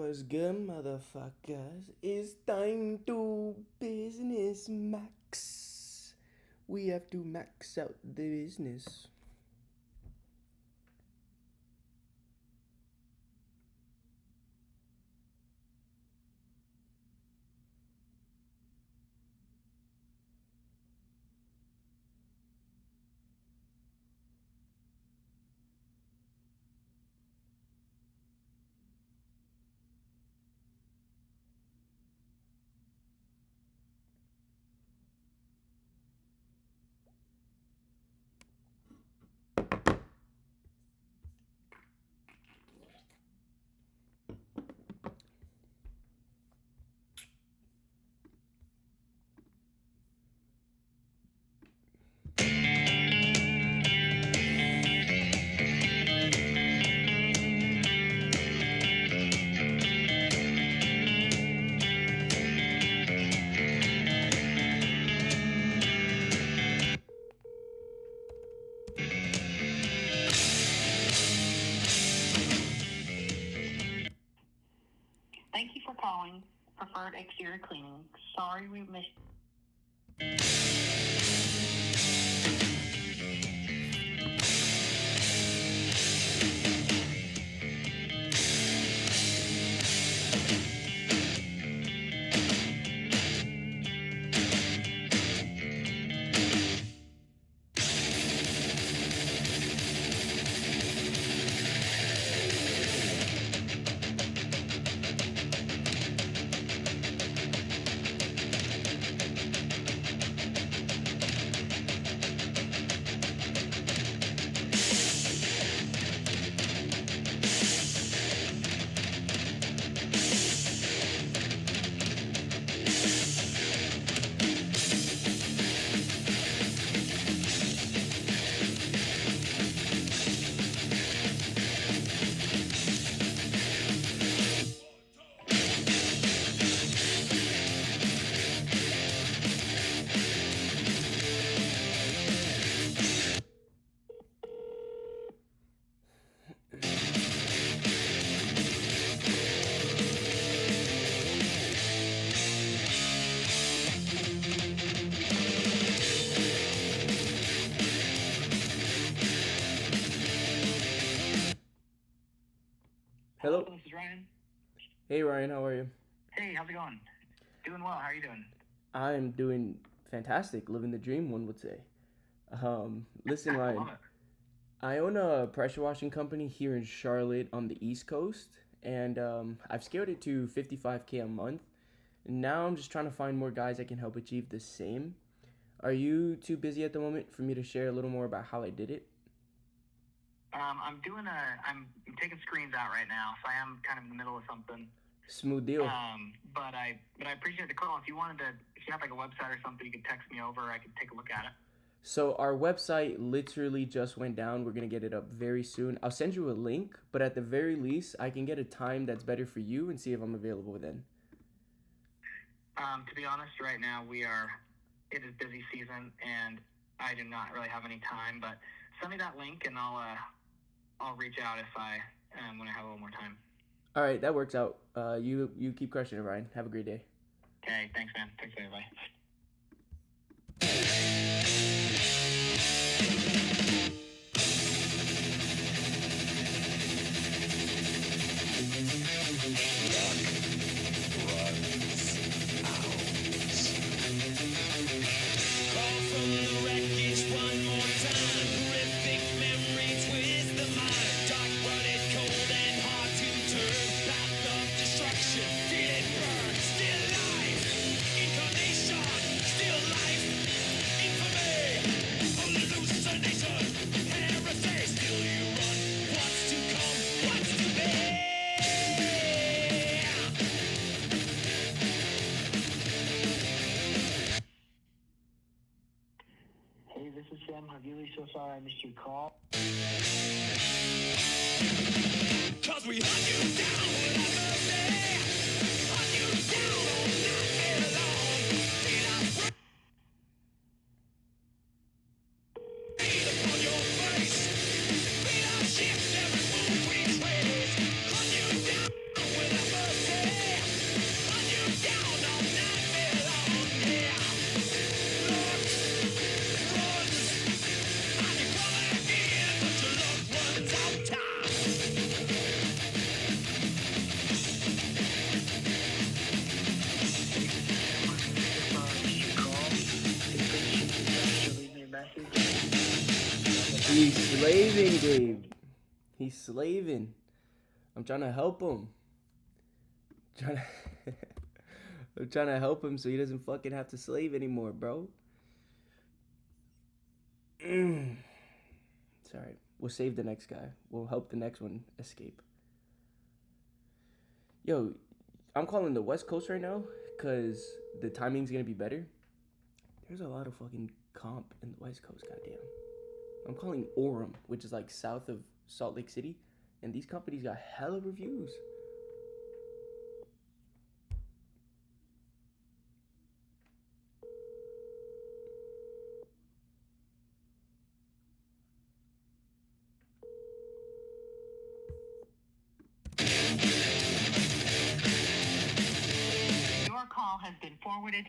What's good, motherfuckers? It's time to business max. We have to max out the business. Thank you for calling Preferred Exterior Cleaning. Sorry we missed. Hello. This is Ryan. Hey Ryan, how are you? Hey, how's it going? Doing well. How are you doing? I'm doing fantastic, living the dream, one would say. Listen, Love Ryan, it. I own a pressure washing company here in Charlotte on the East Coast, and I've scaled it to 55K a month. And now I'm just trying to find more guys that can help achieve the same. Are you too busy at the moment for me to share a little more about how I did it? I'm taking screens out right now, so I am kind of in the middle of something. Smooth deal. But I appreciate the call. If you have like a website or something, you could text me over. I could take a look at it. So our website literally just went down. We're gonna get it up very soon. I'll send you a link, but at the very least, I can get a time that's better for you and see if I'm available then. To be honest, right now it is busy season, and I do not really have any time. But send me that link, and I'll reach out if when I have a little more time. All right, that works out. You keep crushing it, Ryan. Have a great day. Okay, thanks, man. Thanks, everybody. Call from the wreckage one more time. Horrific memory twist the mind. Dark-blooded, cold and hard to turn. Path of destruction, feel it burn. Still life, incarnation. Still life, infamy. Hallucination, heresy. Still you run. What's to come? What's to be? Hey, this is Sam Havili. So sorry I missed your call. Cause we hunt you down without mercy. Hunt you down all night long. Feel our breathe upon your face. Feel our shift every move we trace. Hunt you down without mercy. slaving, Gabe. He's slaving. I'm trying to help him. I'm trying to help him so he doesn't fucking have to slave anymore, bro. It's alright. We'll save the next guy. We'll help the next one escape. Yo, I'm calling the West Coast right now because the timing's gonna be better. There's a lot of fucking comp in the West Coast, goddamn. I'm calling Orem, which is like south of Salt Lake City, and these companies got hella reviews. Your call has been forwarded.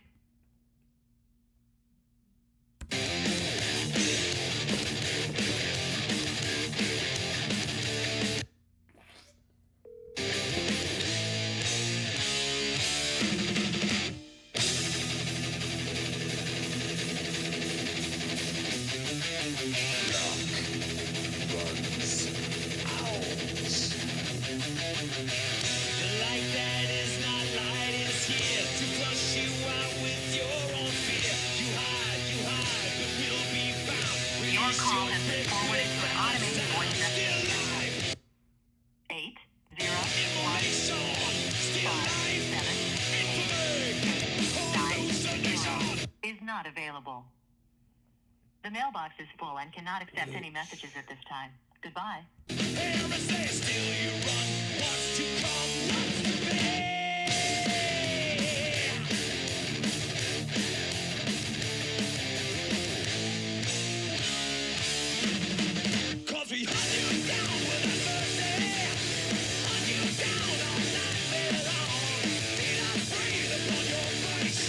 Like that is not light is here to flush you out with your own fear. You hide, but we'll be found. Your call has been forwarded to an automated voice message. Alive, 801 information, still alive, 57 is not available. The mailbox is full and cannot accept any messages at this time. Goodbye. heresy, still you run. Wants to come, wants to pay. 'Cause we hunt you down without mercy. Hunt you down all night long. Did I breathe upon your face?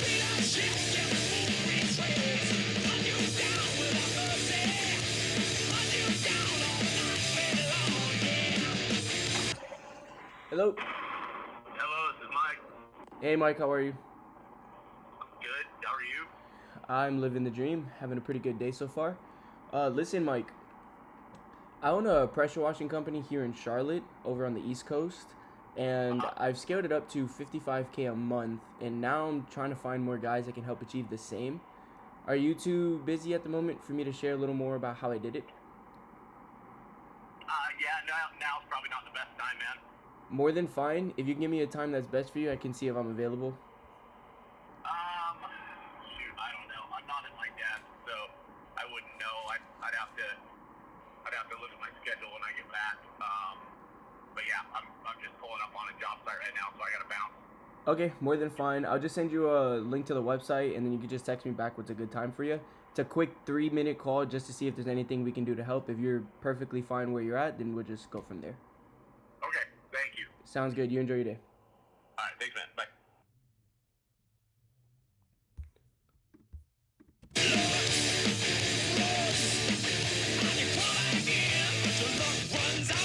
Did I shift and move retrace? Hunt you down without mercy. Hunt you down all night long, yeah. Hello. Hello, this is Mike. Hey, Mike, how are you? Good. How are you? I'm living the dream, having a pretty good day so far. Listen, Mike, I own a pressure washing company here in Charlotte over on the East Coast, and I've scaled it up to 55K a month, and now I'm trying to find more guys that can help achieve the same. Are you too busy at the moment for me to share a little more about how I did it? Yeah, now's probably not the best time, man. More than fine. If you can give me a time that's best for you, I can see if I'm available. Shoot, I don't know. I'm not at my desk, so I wouldn't know. I'd have to look at my schedule when I get back. But yeah, I'm just pulling up on a job site right now, so I gotta bounce. Okay, more than fine. I'll just send you a link to the website, and then you can just text me back what's a good time for you. It's a quick 3-minute call just to see if there's anything we can do to help. If you're perfectly fine where you're at, then we'll just go from there. Okay, thank you. Sounds good. You enjoy your day. All right, thanks, man. Bye. And you call again, but your luck runs out.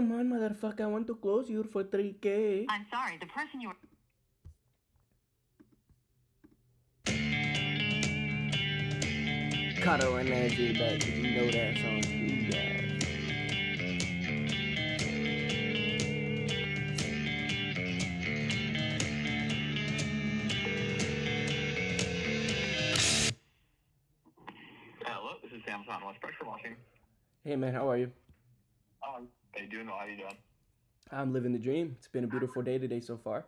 Come on, motherfucker. I want to close you for 3K. I'm sorry, the person you were... Caught and Nancy back. Did you know that song too, guys? Hello, this is Sam from West Pressure Washing. Hey, man. How are you? How you doing? How you doing? I'm living the dream. It's been a beautiful day today so far.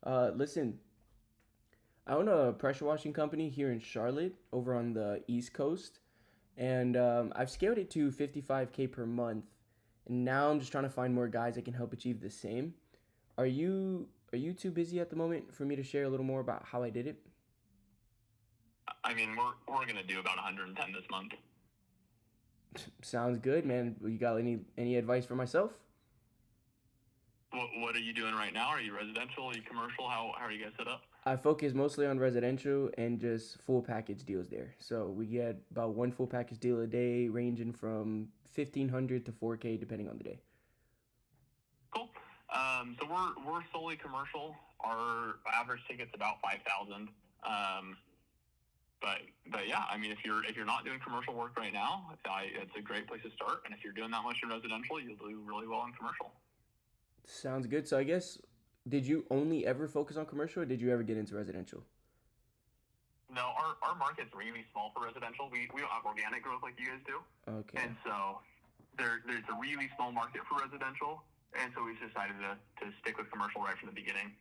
Listen, I own a pressure washing company here in Charlotte over on the East Coast. And I've scaled it to 55K per month. And now I'm just trying to find more guys that can help achieve the same. Are you too busy at the moment for me to share a little more about how I did it? I mean, we're gonna do about 110 this month. Sounds good, man. You got any advice for myself? What are you doing right now? Are you residential? Are you commercial? How are you guys set up? I focus mostly on residential and just full package deals there. So we get about one full package deal a day, ranging from 1,500 to 4K depending on the day. Cool. So we're solely commercial. Our average ticket's about 5,000. But yeah, I mean, if you're not doing commercial work right now, it's a great place to start. And if you're doing that much in residential, you'll do really well in commercial. Sounds good. So I guess, did you only ever focus on commercial, or did you ever get into residential? No, our market's really small for residential. We don't have organic growth like you guys do. Okay. And so there's a really small market for residential. And so we've decided to stick with commercial right from the beginning.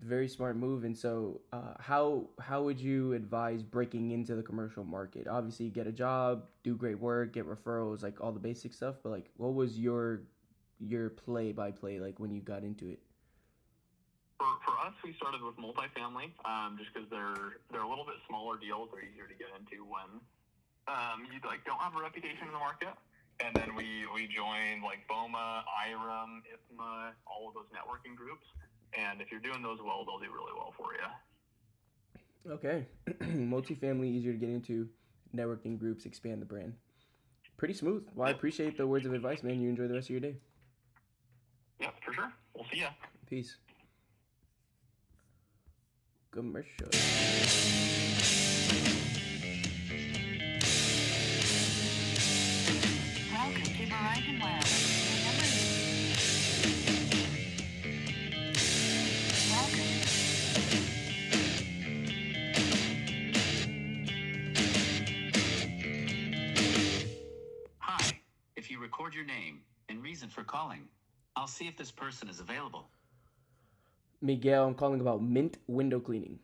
Very smart move. And so how would you advise breaking into the commercial market? Obviously, get a job, do great work, get referrals, like all the basic stuff. But like, what was your play-by-play like when you got into it? For us, we started with multifamily, just because they're a little bit smaller deals. They're easier to get into when you don't have a reputation in the market. And then we joined like BOMA, IREM, IFMA, all of those networking groups. And if you're doing those well, they'll do really well for you. Okay. Multifamily, easier to get into, networking groups, expand the brand. Pretty smooth. Well, I appreciate the words of advice, man. You enjoy the rest of your day. Yeah, for sure. We'll see ya. Peace. Commercial. Welcome to Verizon Wireless. Remember Hi. If you record your name and reason for calling, I'll see if this person is available. Miguel, I'm calling about Mint window cleaning.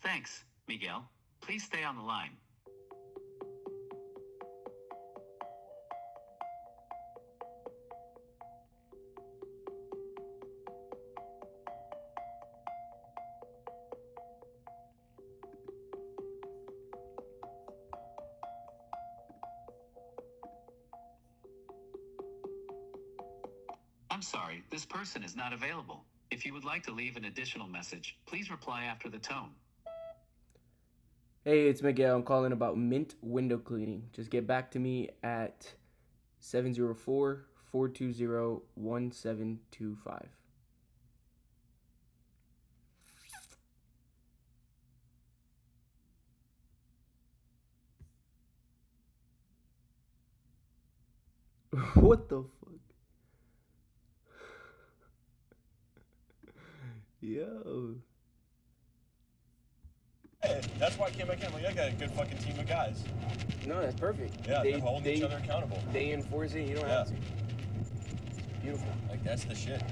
Thanks, Miguel. Please stay on the line. I'm sorry, this person is not available. If you would like to leave an additional message, please reply after the tone. Hey, it's Miguel. I'm calling about Mint window cleaning. Just get back to me at 704-420-1725. What the fuck? Yo. Hey, that's why I came back in. Like, I got a good fucking team of guys. No, that's perfect. Yeah, they're holding each other accountable. They enforce it. You don't have to. It's beautiful. Like, that's the shit.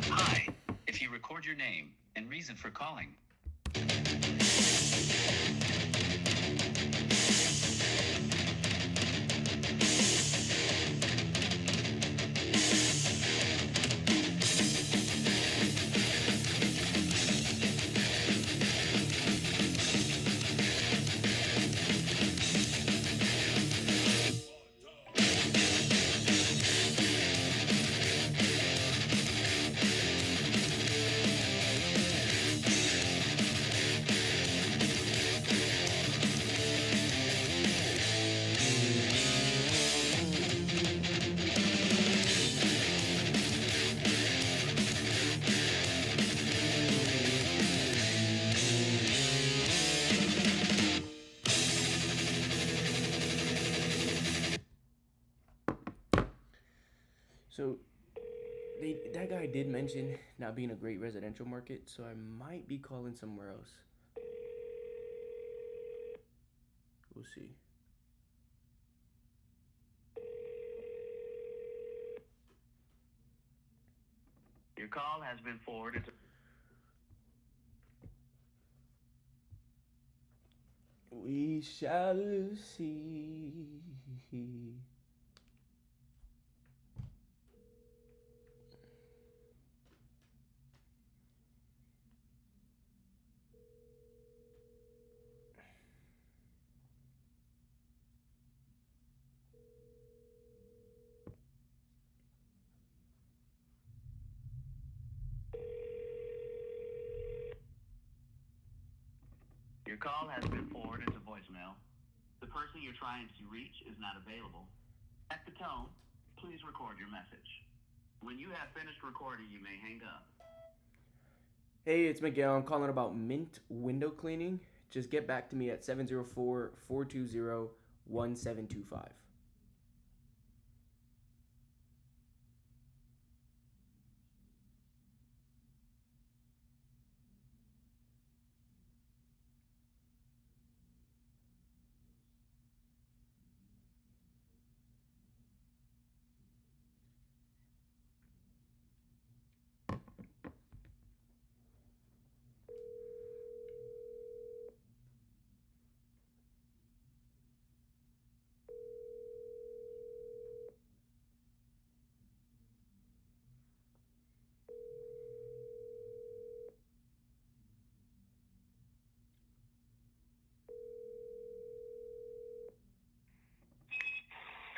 Hi. If you record your name and reason for calling, That guy did mention not being a great residential market, so I might be calling somewhere else. We'll see. Your call has been forwarded to... We shall see. Your call has been forwarded to voicemail. The person you're trying to reach is not available. At the tone, please record your message. When you have finished recording, you may hang up. Hey, it's Miguel. I'm calling about Mint window cleaning. Just get back to me at 704-420-1725.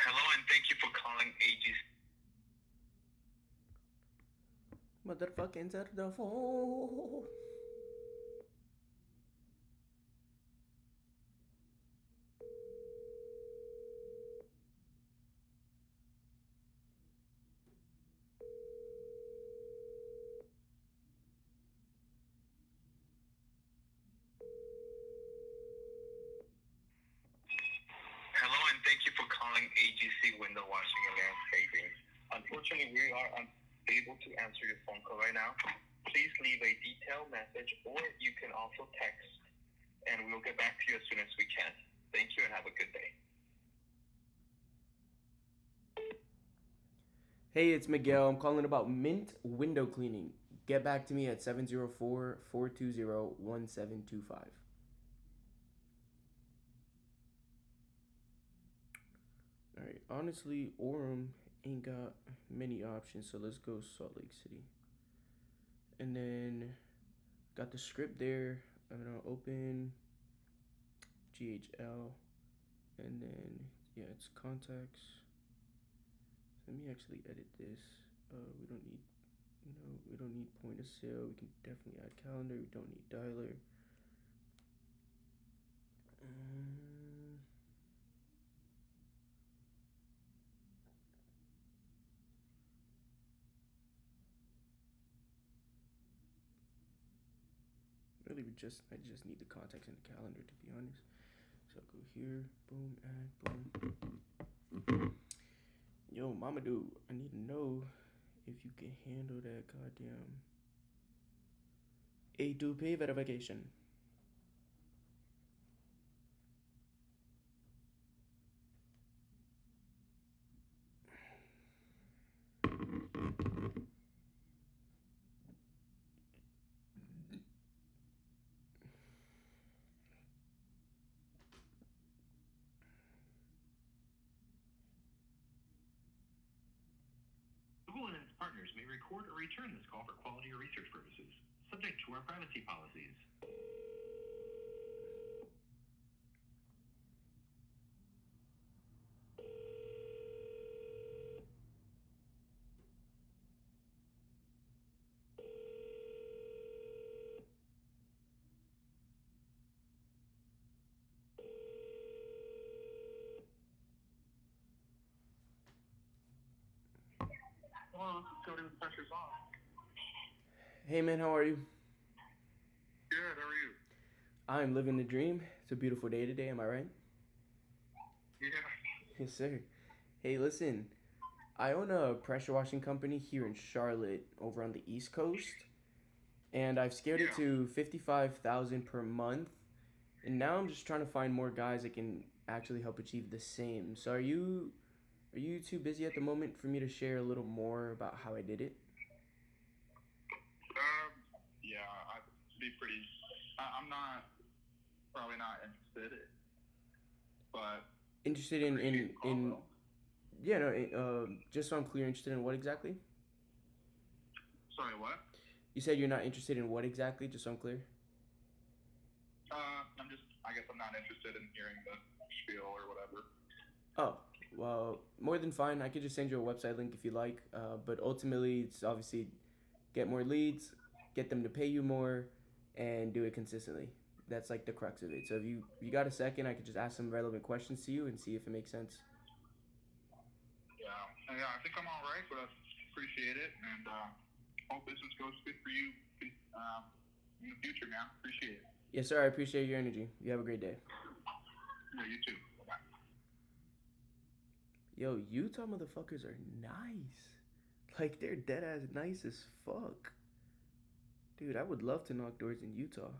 Hello, and thank you for calling AGC. Motherfucking answer the phone. Hello, and thank you for calling AGC Window Washing and Landscaping. Unfortunately, we are unable to answer your phone call right now. Please leave a detailed message, or you can also text, and we will get back to you as soon as we can. Thank you, and have a good day. Hey, it's Miguel. I'm calling about Mint window cleaning. Get back to me at 704-420-1725. Alright, honestly, Orem ain't got many options, so let's go Salt Lake City. And then got the script there. I'm gonna open GHL, and then yeah, it's contacts. Let me actually edit this. We don't need point of sale. We can definitely add calendar. We don't need dialer. Really, I just need the contacts and the calendar, to be honest. So I'll go here, boom, add, boom. Yo, Mama Dude, I need to know if you can handle that goddamn A2P verification. Google and its partners may record or return this call for quality or research purposes, subject to our privacy policies. Hello, go to the pressure's off. Hey man, how are you? Good, how are you? I'm living the dream. It's a beautiful day today, am I right? Yeah. Yes, sir. Hey, listen, I own a pressure washing company here in Charlotte over on the East Coast, and I've scaled it to 55,000 per month. And now I'm just trying to find more guys that can actually help achieve the same. So are you too busy at the moment for me to share a little more about how I did it? Yeah, I'd be pretty. I'm not probably not interested, but Interested in yeah, no, just so I'm clear, interested in what exactly? sorry, what? You said you're not interested in what exactly, just so I'm clear? I guess I'm not interested in hearing the spiel or whatever. Oh, well, more than fine. I could just send you a website link if you like. But ultimately, it's obviously get more leads, get them to pay you more, and do it consistently. That's like the crux of it. So if you got a second, I could just ask some relevant questions to you and see if it makes sense. Yeah, I think I'm all right, but I appreciate it, and hope business goes good for you in the future, man. Appreciate it. Yes, sir. I appreciate your energy. You have a great day. Yeah, you too. Bye. Yo, Utah motherfuckers are nice. Like, they're dead ass nice as fuck. Dude, I would love to knock doors in Utah.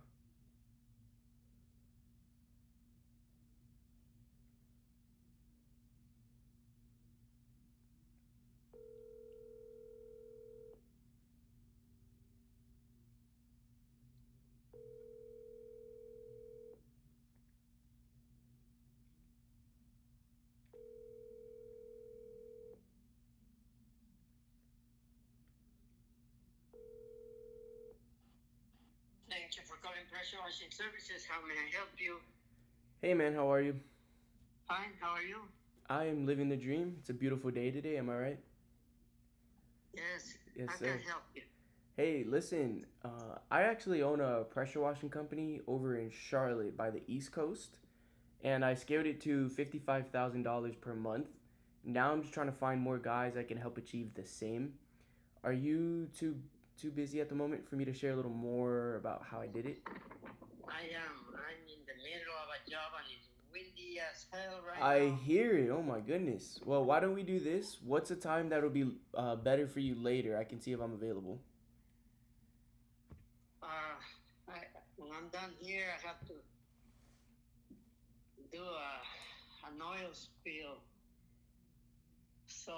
Thank you for calling Pressure Washing Services. How may I help you? Hey, man, how are you? Fine, how are you? I am living the dream. It's a beautiful day today, am I right? Yes. Yes, How sir. can I help you? Hey, listen, I actually own a pressure washing company over in Charlotte by the East Coast, and I scaled it to $55,000 per month. Now I'm just trying to find more guys that can help achieve the same. Are you too busy at the moment for me to share a little more about how I did it? I am. I'm in the middle of a job and it's windy as hell right I now. hear it. Oh my goodness. Well, why don't we do this? What's a time that'll be better for you later? I can see if I'm available. When I'm done here, I have to do an oil spill. So,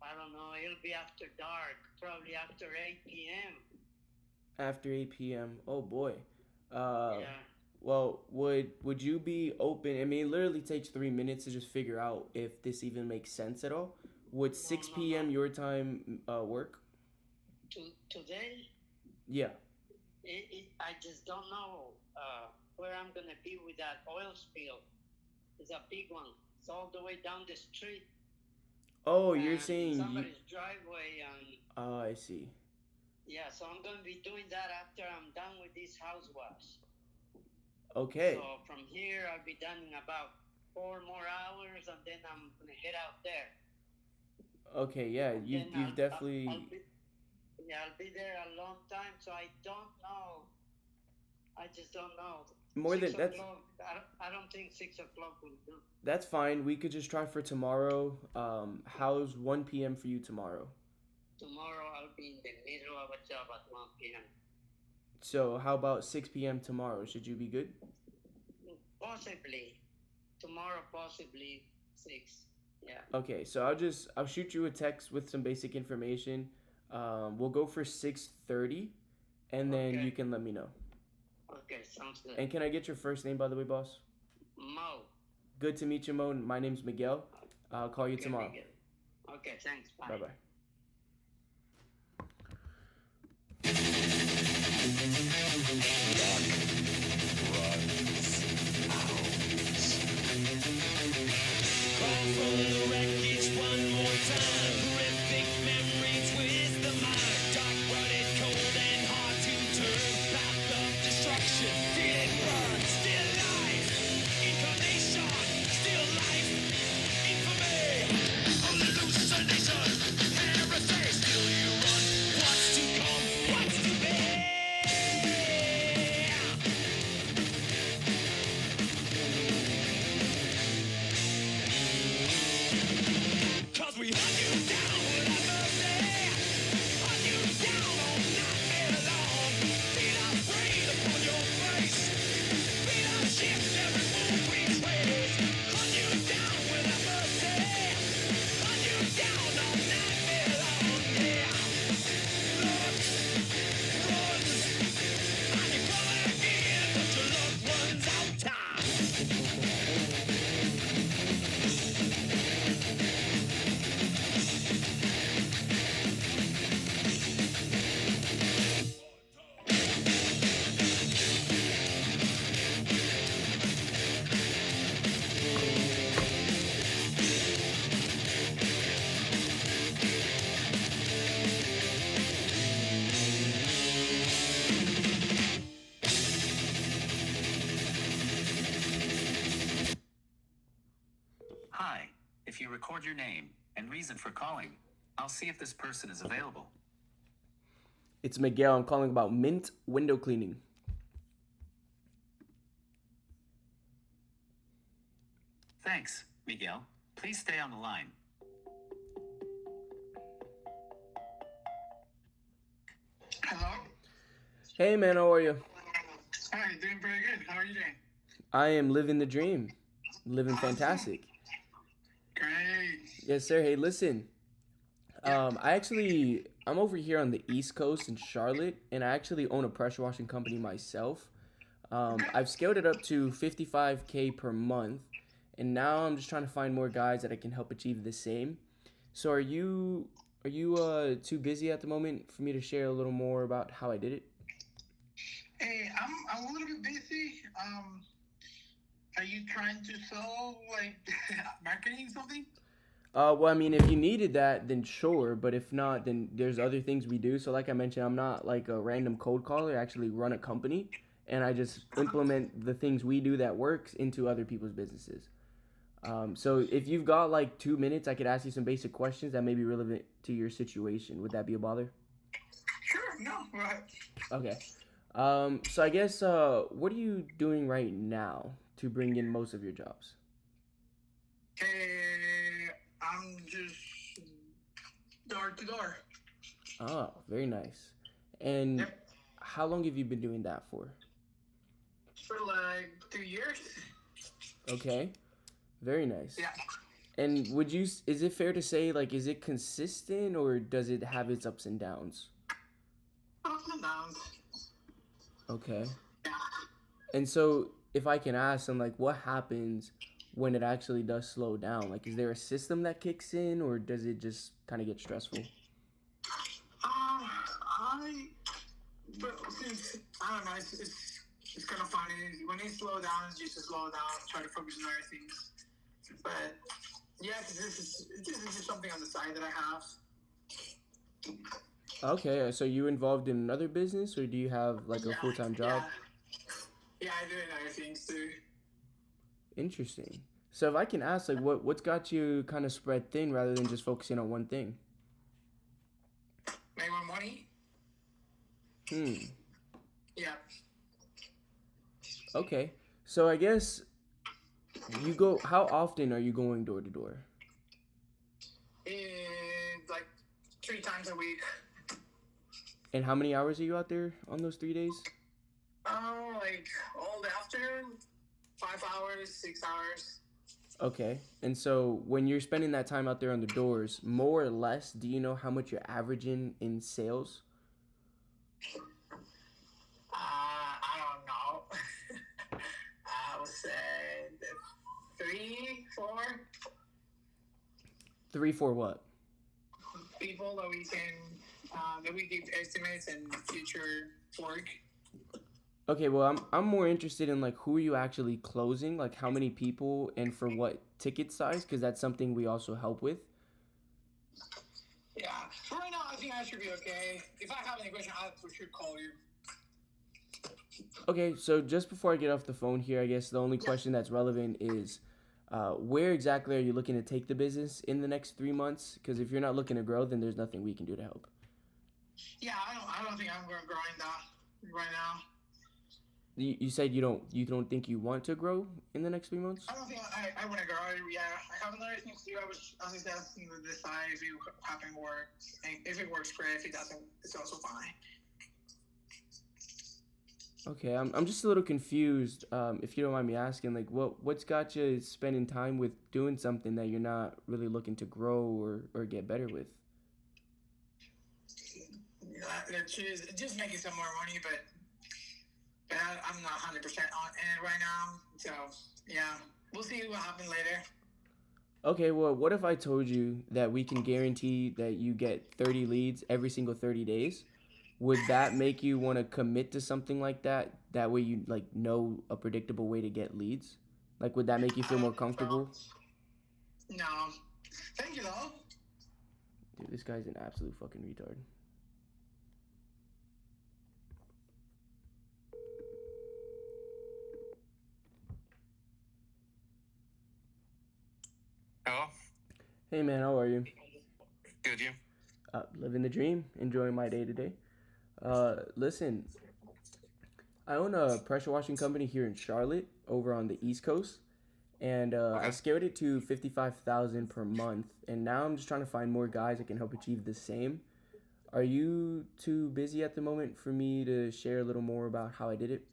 I don't know, it'll be after dark, probably after 8 p.m. After 8 p.m. Oh boy. Yeah. Well, would you be open? I mean, it literally takes 3 minutes to just figure out if this even makes sense at all. Would 6 p.m. your time work? Today, Yeah. I just don't know where I'm going to be with that oil spill. It's a big one. It's all the way down the street. Oh, you're And saying somebody's driveway, and Oh, I see. yeah, so I'm going to be doing that after I'm done with this house wash. Okay. So from here, I'll be done in about 4 more hours, and then I'm going to head out there. Okay, yeah, And you've then definitely I'll be there a long time, so I don't know. I just don't know. more than 6 that's o'clock, I don't think 6 o'clock will do. that's fine. We could just try for tomorrow. How's 1 p.m. for you tomorrow? Tomorrow, I'll be in the middle of a job at 1 p.m. So how about 6 p.m. tomorrow? Should you be good? Possibly. Tomorrow, possibly 6. Yeah. Okay, so I'll shoot you a text with some basic information. We'll go for 6:30, and then Okay. you can let me know. Okay, sounds good. And can I get your first name, by the way, boss? Mo. Good to meet you, Mo. My name's Miguel. I'll call you Okay, tomorrow. Miguel. Okay, thanks. Bye. Bye bye. Call from the wreckage one more time. Horrific memories with the mind. Dark, rotted, cold, and hard to turn. Path of destruction. Feel it burn. Still life. Incarnation. Still life. Infamy. Hallucination. record your name and reason for calling. I'll see if this person is available. It's Miguel. I'm calling about Mint window cleaning. Thanks, Miguel. Please stay on the line. Hello? Hey, man, how are you? Hi, doing pretty good. How are you doing? I am living the dream. Living fantastic. Great. Yes, sir. Hey, listen. I'm over here on the East Coast in Charlotte, and I actually own a pressure washing company myself. I've scaled it up to 55K per month, and now I'm just trying to find more guys that I can help achieve the same. So are you too busy at the moment for me to share a little more about how I did it? Hey, I'm a little bit busy. Are you trying to sell like marketing something? Well, I mean, if you needed that, then sure. But if not, then there's other things we do. So like I mentioned, I'm not like a random cold caller. I actually run a company, and I just implement the things we do that works into other people's businesses. So if you've got like 2 minutes, I could ask you some basic questions that may be relevant to your situation. Would that be a bother? Sure, no, go ahead. Okay. So I guess, what are you doing right now to bring in most of your jobs? Hey, I'm just door to door. Oh, very nice. And Yep. how long have you been doing that for? For like 2 years. Okay. Very nice. Yeah. And is it fair to say, like, is it consistent or does it have its ups and downs? Ups and downs. Okay. Yeah. And so if I can ask them, like, what happens when it actually does slow down? Like, is there a system that kicks in or does it just kind of get stressful? But since I don't know, it's kind of funny. When you slow down, it's just to slow down, try to focus on other things. But yeah, 'cause this is just something on the side that I have. Okay, so you involved in another business or do you have like a Yeah, full-time job? Yeah, I do other things too. Interesting. So if I can ask, like, what's got you kind of spread thin rather than just focusing on one thing? Make more money. Yeah. Okay. So I guess how often are you going door to door? Like 3 times a week. And how many hours are you out there on those 3 days? Like all the afternoon, 5 hours, 6 hours. Okay. And so when you're spending that time out there on the doors, more or less, do you know how much you're averaging in sales? I don't know. I would say 3, 4 3, 4 what? people that we give estimates and future work. Okay, well, I'm more interested in like who are you actually closing, like how many people and for what ticket size, because that's something we also help with. Yeah. For right now, I think I should be okay. If I have any question, I for sure call you. Okay, so just before I get off the phone here, I guess the only question that's relevant is where exactly are you looking to take the business in the next 3 months? Because if you're not looking to grow, then there's nothing we can do to help. Yeah, I don't think I'm going to grind that right now. You said you don't think you want to grow in the next 3 months? I don't think I want to grow. Yeah, I have another thing to do. I was just asking to decide if it happen work. And if it works, great. If it doesn't, it's also fine. Okay, I'm just a little confused. If you don't mind me asking, like what's got you spending time with doing something that you're not really looking to grow or get better with? Just making some more money, but I'm not 100% on it right now. So yeah, we'll see what happens later. Okay, well, what if I told you that we can guarantee that you get 30 leads every single 30 days? Would that make you want to commit to something like that? That way you like know a predictable way to get leads? Like, would that make you feel more comfortable? No. Thank you, though. Dude, this guy's an absolute fucking retard. Hello? Hey man, how are you? Good, you? Living the dream, enjoying my day today. Listen, I own a pressure washing company here in Charlotte, over on the East Coast, and I Okay. scaled it to 55,000 per month, and now I'm just trying to find more guys that can help achieve the same. Are you too busy at the moment for me to share a little more about how I did it?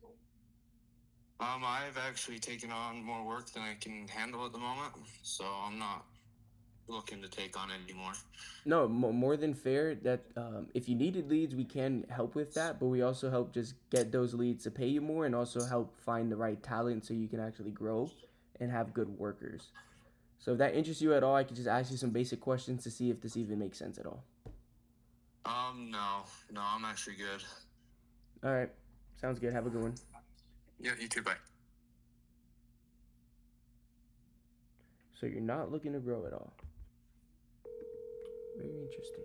I've actually taken on more work than I can handle at the moment, so I'm not looking to take on any more. No, more than fair. That if you needed leads, we can help with that, but we also help just get those leads to pay you more, and also help find the right talent so you can actually grow and have good workers. So if that interests you at all, I could just ask you some basic questions to see if this even makes sense at all. No, I'm actually good. All right, sounds good. Have a good one. Yeah, you too, bye. So you're not looking to grow at all. Very interesting.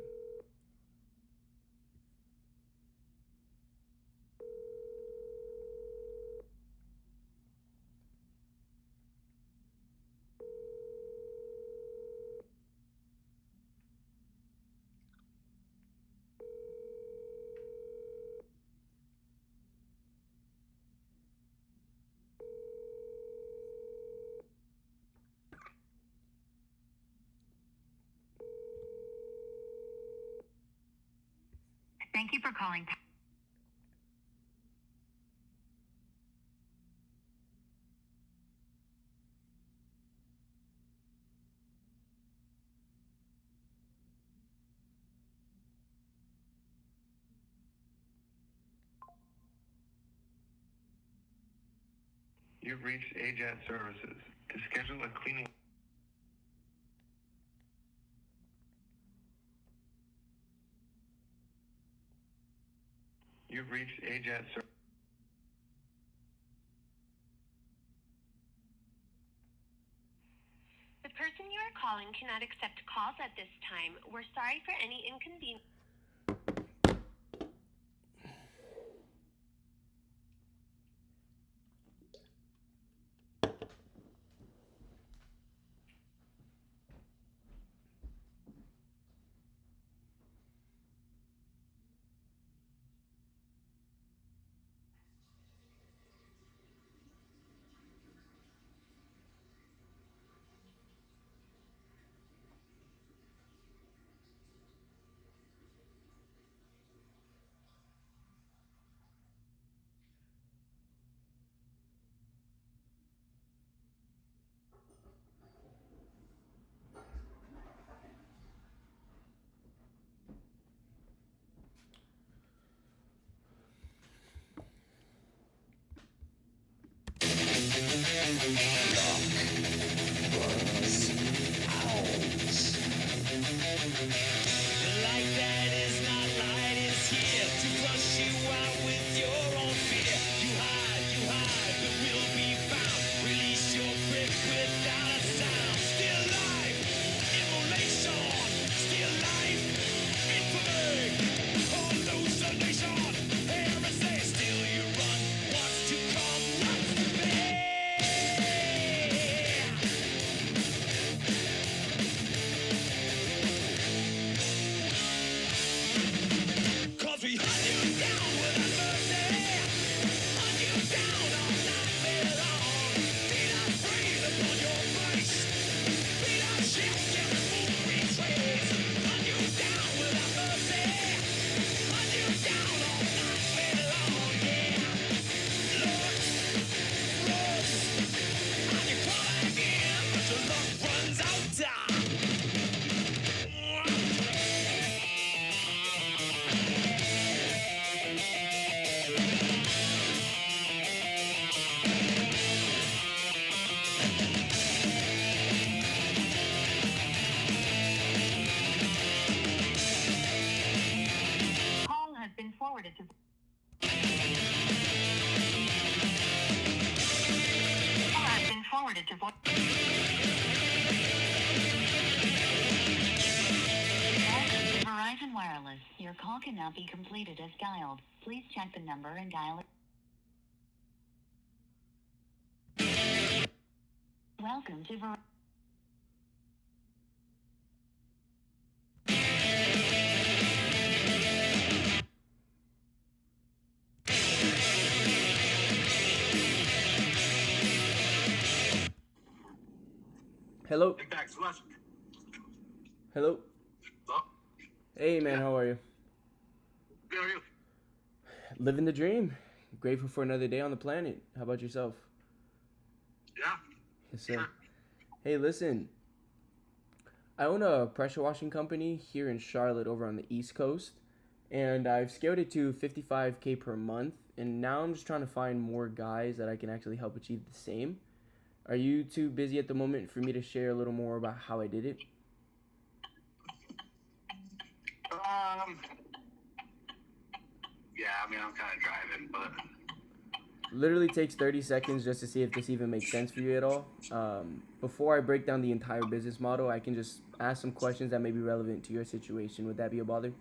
Thank you for calling. You've reached AJAT Services. To schedule a cleaning. You've reached AJAT Services. The person you are calling cannot accept calls at this time. We're sorry for any inconvenience. Like that is not light is here to flush you out with your own fear. You hide, but will be found. Release your grip without a sound. Still life, immolation. Still life, infamy. Hallucination, heresy. Still you run. What's to come, what's to be? Cause we hunt you down without mercy. Hunt you down all night long. Feet are free upon your face. Feet are shift every move we trace. Hunt you down without mercy. Hunt you down all night long. Yeah. Look, rush. And you call again, but your luck runs out. Call has been forwarded to. Call has been forwarded to. Welcome to Verizon Wireless. Your call cannot be completed as dialed. Please check the number and dial it. Welcome to Verizon. Hello. Impact Slash. Hello. Hello? Hey, man, how are you? Good, how are you? Living the dream. Grateful for another day on the planet. How about yourself? Yeah. Yes, sir. Sure. Hey, listen. I own a pressure washing company here in Charlotte over on the East Coast, and I've scaled it to 55K per month, and now I'm just trying to find more guys that I can actually help achieve the same. Are you too busy at the moment for me to share a little more about how I did it? Yeah, I mean, I'm kind of driving, but Literally takes 30 seconds just to see if this even makes sense for you at all. Before I break down the entire business model, I can just ask some questions that may be relevant to your situation. Would that be a bother?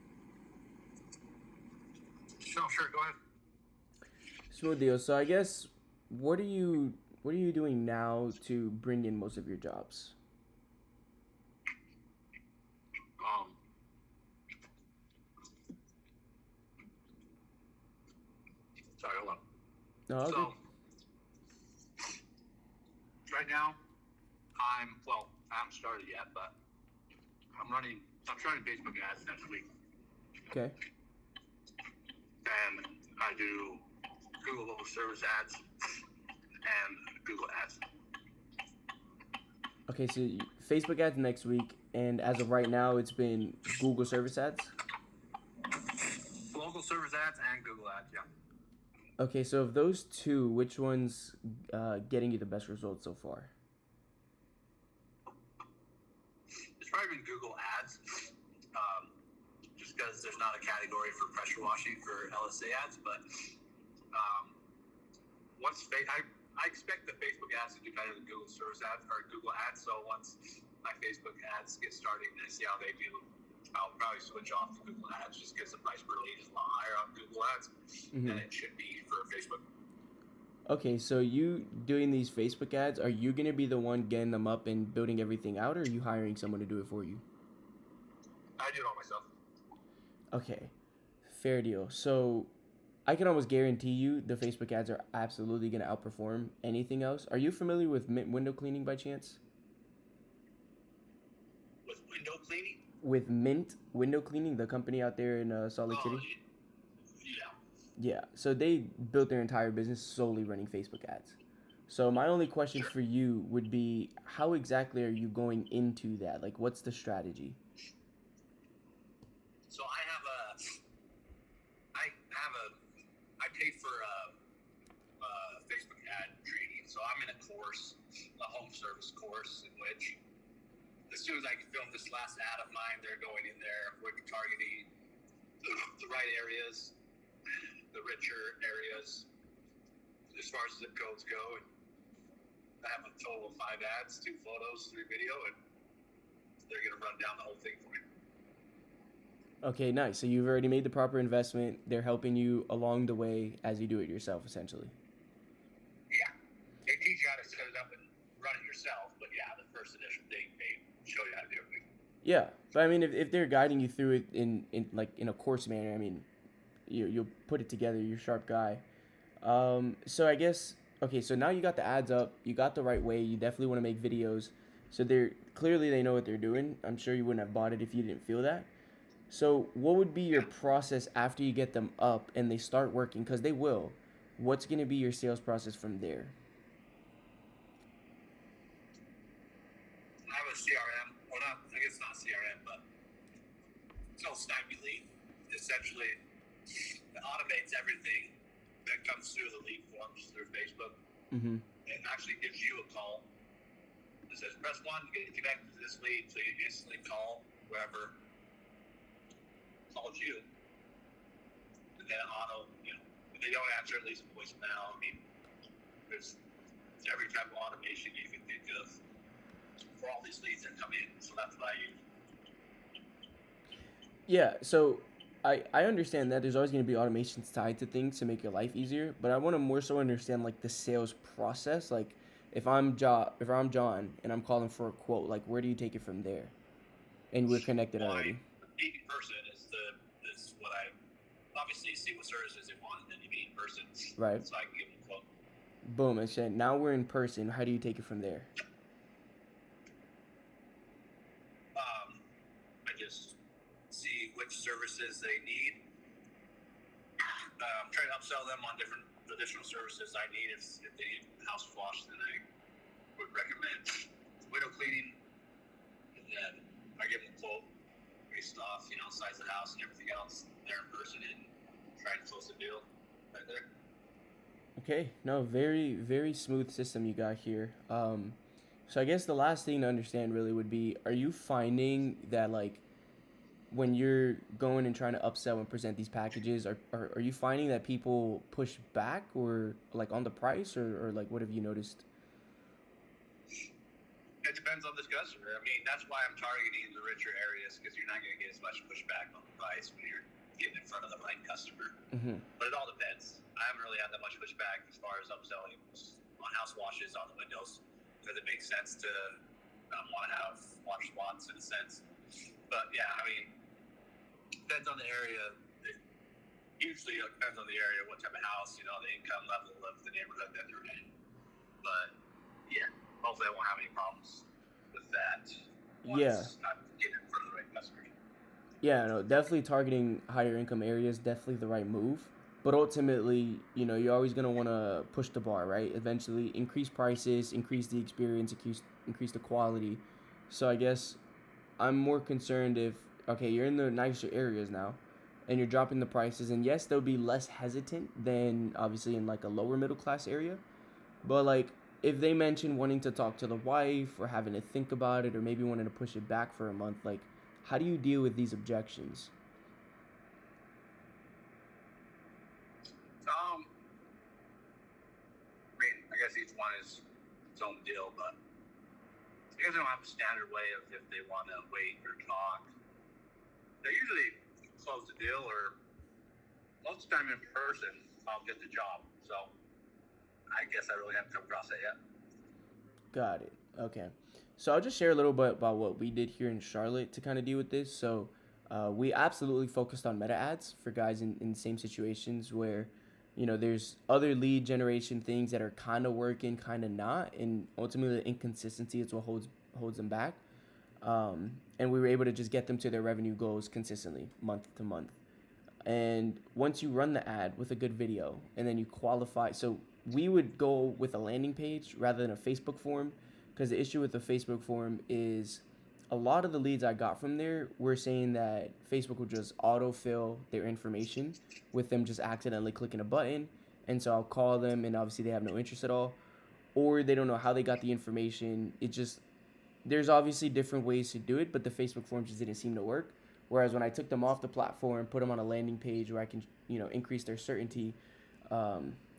sure, go ahead. Smooth deal. So I guess what are you doing now to bring in most of your jobs? Sorry, hold on. No, all So, good. right now, I haven't started yet, but I'm starting Facebook ads next week. Okay. And I do Google service ads and Google ads. Okay, so Facebook ads next week, and as of right now, it's been Google service ads. Local service ads and Google ads, yeah. Okay, so of those two, which one's getting you the best results so far? It's probably been Google ads, just because there's not a category for pressure washing for LSA ads, but I expect the Facebook ads to do better than Google service ads or Google ads. So once my Facebook ads get started and I see how they do, I'll probably switch off to Google ads just because the price per lead is a lot higher on Google ads than it should be for Facebook. Okay, so you doing these Facebook ads, are you going to be the one getting them up and building everything out, or are you hiring someone to do it for you? I do it all myself. Okay, fair deal. So I can almost guarantee you the Facebook ads are absolutely going to outperform anything else. Are you familiar with Mint window cleaning by chance? With window cleaning? With Mint window cleaning, the company out there in Salt Lake City? Yeah. Yeah, so they built their entire business solely running Facebook ads. So my only question for you would be, how exactly are you going into that? Like, what's the strategy? So I paid for Facebook ad training. So I'm in a course, a home service course, in which as soon as I can film this last ad of mine, they're going in there. We're targeting the right areas, the richer areas, as far as zip codes go. And I have a total of 5 ads, 2 photos, 3 video, and they're going to run down the whole thing for me. Okay, nice. So you've already made the proper investment. They're helping you along the way as you do it yourself, essentially. Yeah. They teach you how to set it up and run it yourself, but yeah, the first initial thing, they show you how to do it. Yeah, but I mean, if they're guiding you through it in a course manner, I mean, you'll put it together. You're a sharp guy. So I guess, okay, so now you got the ads up. You got the right way. You definitely want to make videos. So clearly they know what they're doing. I'm sure you wouldn't have bought it if you didn't feel that. So what would be your process after you get them up and they start working? Because they will. What's going to be your sales process from there? I have a CRM, well, I guess not CRM, but it's called Snipey Lead. Essentially, it automates everything that comes through the lead forms through Facebook. Mm-hmm. And actually gives you a call. It says press 1 to get connected to this lead, so you instantly call whoever calls you. And then if they don't answer, at least voicemail. I mean, there's every type of automation you can think of for all these leads that come in. So that's what I use. Yeah, so I understand that there's always going to be automations tied to things to make your life easier, but I want to more so understand like the sales process. Like if I'm John and I'm calling for a quote, like where do you take it from there? And we're connected already. Meet in person is what I obviously see what services they want, and then you meet in person. Right. So I can give them a quote. Boom, and said now we're in person. How do you take it from there? services they need. Try to upsell them on different additional services I need. If they need house wash, then I would recommend window cleaning. And then I give them a quote based off, size of the house and everything else there in person, and try to close the deal right there. Okay, no, very, very smooth system you got here. So I guess the last thing to understand really would be, are you finding that like when you're going and trying to upsell and present these packages, are you finding that people push back or like on the price or like what have you noticed? It depends on this customer. I mean, that's why I'm targeting the richer areas, because you're not going to get as much pushback on the price when you're getting in front of the right customer. Mm-hmm. But it all depends. I haven't really had that much pushback as far as upselling on house washes on the windows, because it makes sense to want to have wash spots in a sense. But yeah, I mean, depends on the area. Usually it depends on the area, what type of house, the income level of the neighborhood that they're in. But yeah, hopefully I won't have any problems with that. Once I'm getting in front of the right customers. Yeah, no, definitely targeting higher income areas, definitely the right move. But ultimately, you're always going to want to push the bar, right? Eventually increase prices, increase the experience, increase the quality. So I guess I'm more concerned if, okay, you're in the nicer areas now and you're dropping the prices. And yes, they'll be less hesitant than obviously in like a lower middle class area. But like if they mention wanting to talk to the wife or having to think about it or maybe wanting to push it back for a month, like how do you deal with these objections? I guess each one is its own deal, but I guess they don't have a standard way of if they want to wait or talk. They usually close the deal, or most of the time in person, I'll get the job. So I guess I really haven't come across that yet. Got it. Okay. So I'll just share a little bit about what we did here in Charlotte to kind of deal with this. So we absolutely focused on meta ads for guys in the same situations where, there's other lead generation things that are kind of working, kind of not. And ultimately the inconsistency is what holds them back. And we were able to just get them to their revenue goals consistently month to month. And once you run the ad with a good video and then you qualify, so we would go with a landing page rather than a Facebook form, because the issue with the Facebook form is a lot of the leads I got from there were saying that Facebook would just autofill their information with them just accidentally clicking a button. And so I'll call them and obviously they have no interest at all, or they don't know how they got the information. There's obviously different ways to do it, but the Facebook form just didn't seem to work. Whereas when I took them off the platform, put them on a landing page where I can, increase their certainty,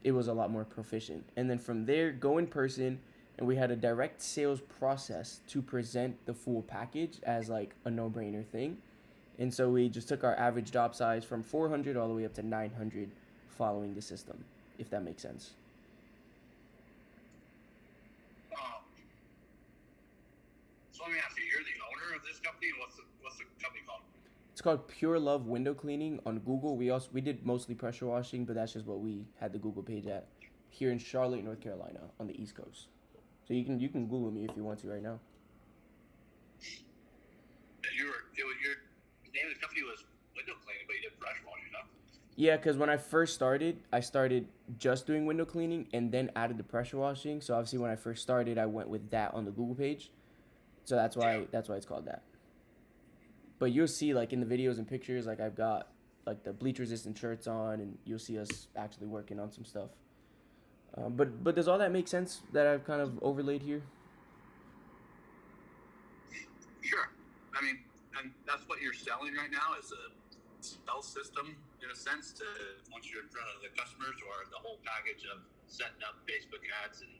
it was a lot more proficient. And then from there, go in person, and we had a direct sales process to present the full package as like a no-brainer thing. And so we just took our average job size from 400 all the way up to 900 following the system, if that makes sense. So let me ask you, you're the owner of this company? What's the company called? It's called Pure Love Window Cleaning on Google. We did mostly pressure washing, but that's just what we had the Google page at here in Charlotte, North Carolina, on the East Coast. So you can Google me if you want to right now. Your name of the company was window cleaning, but you did pressure washing, huh? Yeah, because when I first started, I started just doing window cleaning and then added the pressure washing. So obviously when I first started, I went with that on the Google page. So that's why it's called that. But you'll see like in the videos and pictures, like I've got like the bleach resistant shirts on, and you'll see us actually working on some stuff. But does all that make sense that I've kind of overlaid here? Sure. I mean, and that's what you're selling right now is a sell system in a sense to once you're in front of the customers, or the whole package of setting up Facebook ads and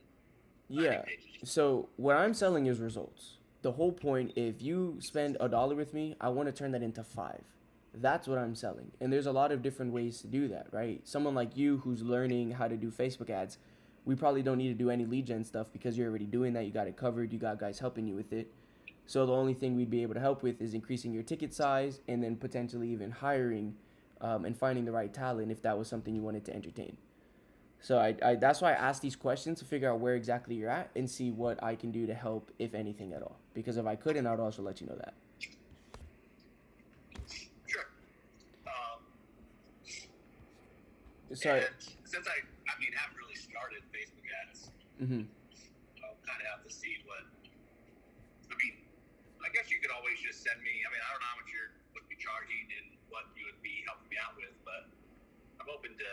yeah. pages. So what I'm selling is results. The whole point, if you spend $1 with me, I want to turn that into $5. That's what I'm selling. And there's a lot of different ways to do that, right? Someone like you who's learning how to do Facebook ads, we probably don't need to do any lead gen stuff because you're already doing that. You got it covered. You got guys helping you with it. So the only thing we'd be able to help with is increasing your ticket size and then potentially even hiring and finding the right talent if that was something you wanted to entertain. So I that's why I asked these questions to figure out where exactly you're at and see what I can do to help, if anything at all. Because if I couldn't, I'd also let you know that. Sure. Sorry. And since I haven't really started Facebook ads, Mm-hmm. I'll kind of have to see what. I mean, I guess you could always just send me. I mean, I don't know how much you would be charging and what you would be helping me out with, but I'm open to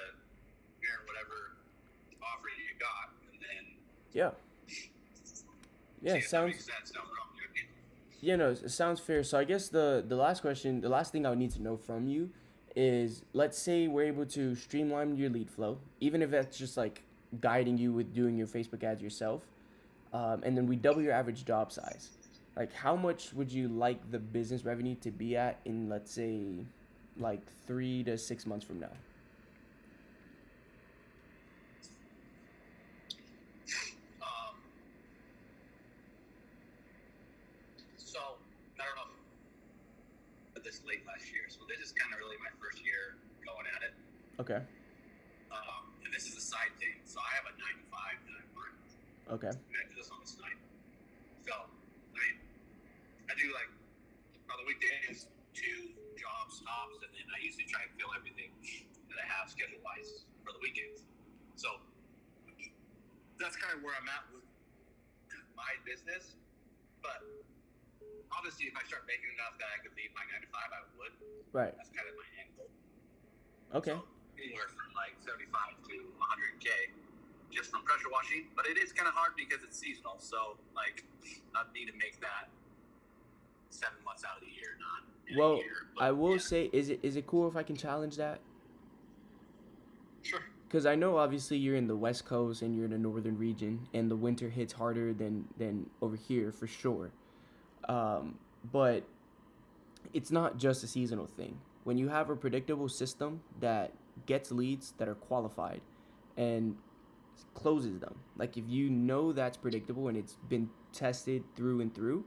hearing whatever offer you got, and then Yeah. Yeah, see if that makes sounds. sense down the road. You know what I mean? Yeah, no, it sounds fair. So I guess the last question, the last thing I would need to know from you is, let's say we're able to streamline your lead flow, even if that's just like guiding you with doing your Facebook ads yourself, and then we double your average job size. Like, how much would you like the business revenue to be at in, let's say, like 3 to 6 months from now? Um, so I don't know if this late last year, so this is kind of really my first year going at it. Okay. And this is a side thing. So I have a 9 to 5 that I work. Okay. And I do this on the side. So, I mean, I do like on the weekdays 2 job stops, and then I usually try and fill everything that I have schedule wise for the weekends. So that's kind of where I'm at with my business. But obviously, if I start making enough that I could leave my 9 to 5, I would. Right. That's kind of my end goal. Okay. So anywhere from like 75 to 100K just from pressure washing, but it is kind of hard because it's seasonal. So like, I need to make that 7 months out of the year, not in Well, a year. But, I will yeah. say, is it cool if I can challenge that? Sure. Because I know obviously you're in the West Coast and you're in the northern region, and the winter hits harder than over here for sure. But it's not just a seasonal thing. When you have a predictable system that gets leads that are qualified and closes them, like if you know that's predictable and it's been tested through and through,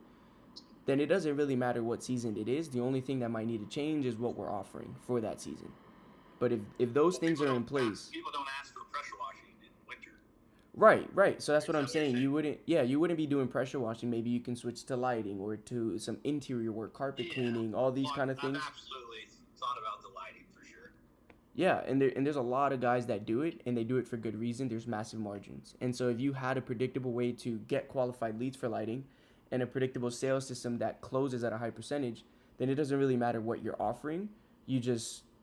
then it doesn't really matter what season it is. The only thing that might need to change is what we're offering for that season. But if those things are in place, People don't ask for pressure washing in winter. right. So that's what I'm saying. You wouldn't be doing pressure washing. Maybe you can switch to lighting or to some interior work, carpet cleaning, all these kind of things. I've absolutely thought about the lighting for sure. Yeah, and there's a lot of guys that do it, and they do it for good reason. There's massive margins. And so if you had a predictable way to get qualified leads for lighting and a predictable sales system that closes at a high percentage, then it doesn't really matter what you're offering.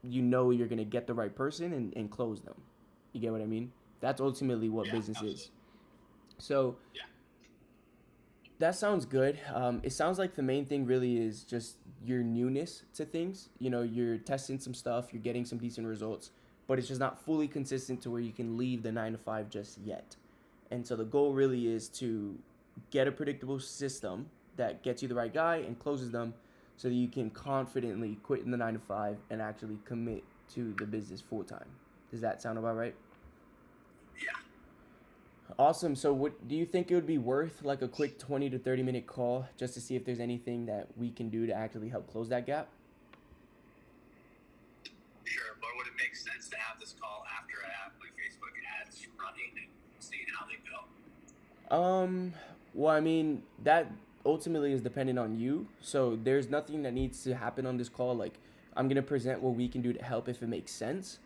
You know you're going to get the right person and close them. You get what I mean? That's ultimately what business absolutely. is. So that sounds good. It sounds like the main thing really is just your newness to things. You know, you're testing some stuff, you're getting some decent results, but it's just not fully consistent to where you can leave the 9 to 5 just yet. And so the goal really is to get a predictable system that gets you the right guy and closes them, so that you can confidently quit in the 9 to 5 and actually commit to the business full time. Does that sound about right? Yeah. Awesome. So what do you think it would be worth, like a quick 20 to 30 minute call just to see if there's anything that we can do to actually help close that gap? Sure, but would it make sense to have this call after I have my Facebook ads running and seeing how they go? Well, I mean, that ultimately is dependent on you. So there's nothing that needs to happen on this call. Like, I'm going to present what we can do to help if it makes sense.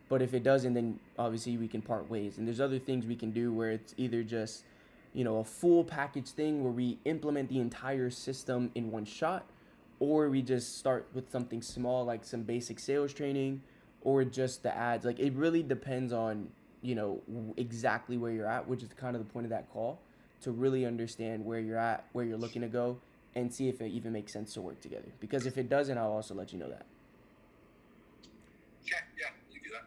But if it doesn't, then obviously we can part ways. And there's other things we can do where it's either just, a full package thing where we implement the entire system in one shot, or we just start with something small like some basic sales training, or just the ads. Like, it really depends on, exactly where you're at, which is kind of the point of that call, to really understand where you're at, where you're looking to go, and see if it even makes sense to work together. Because if it doesn't, I'll also let you know that. Okay, yeah, you do that.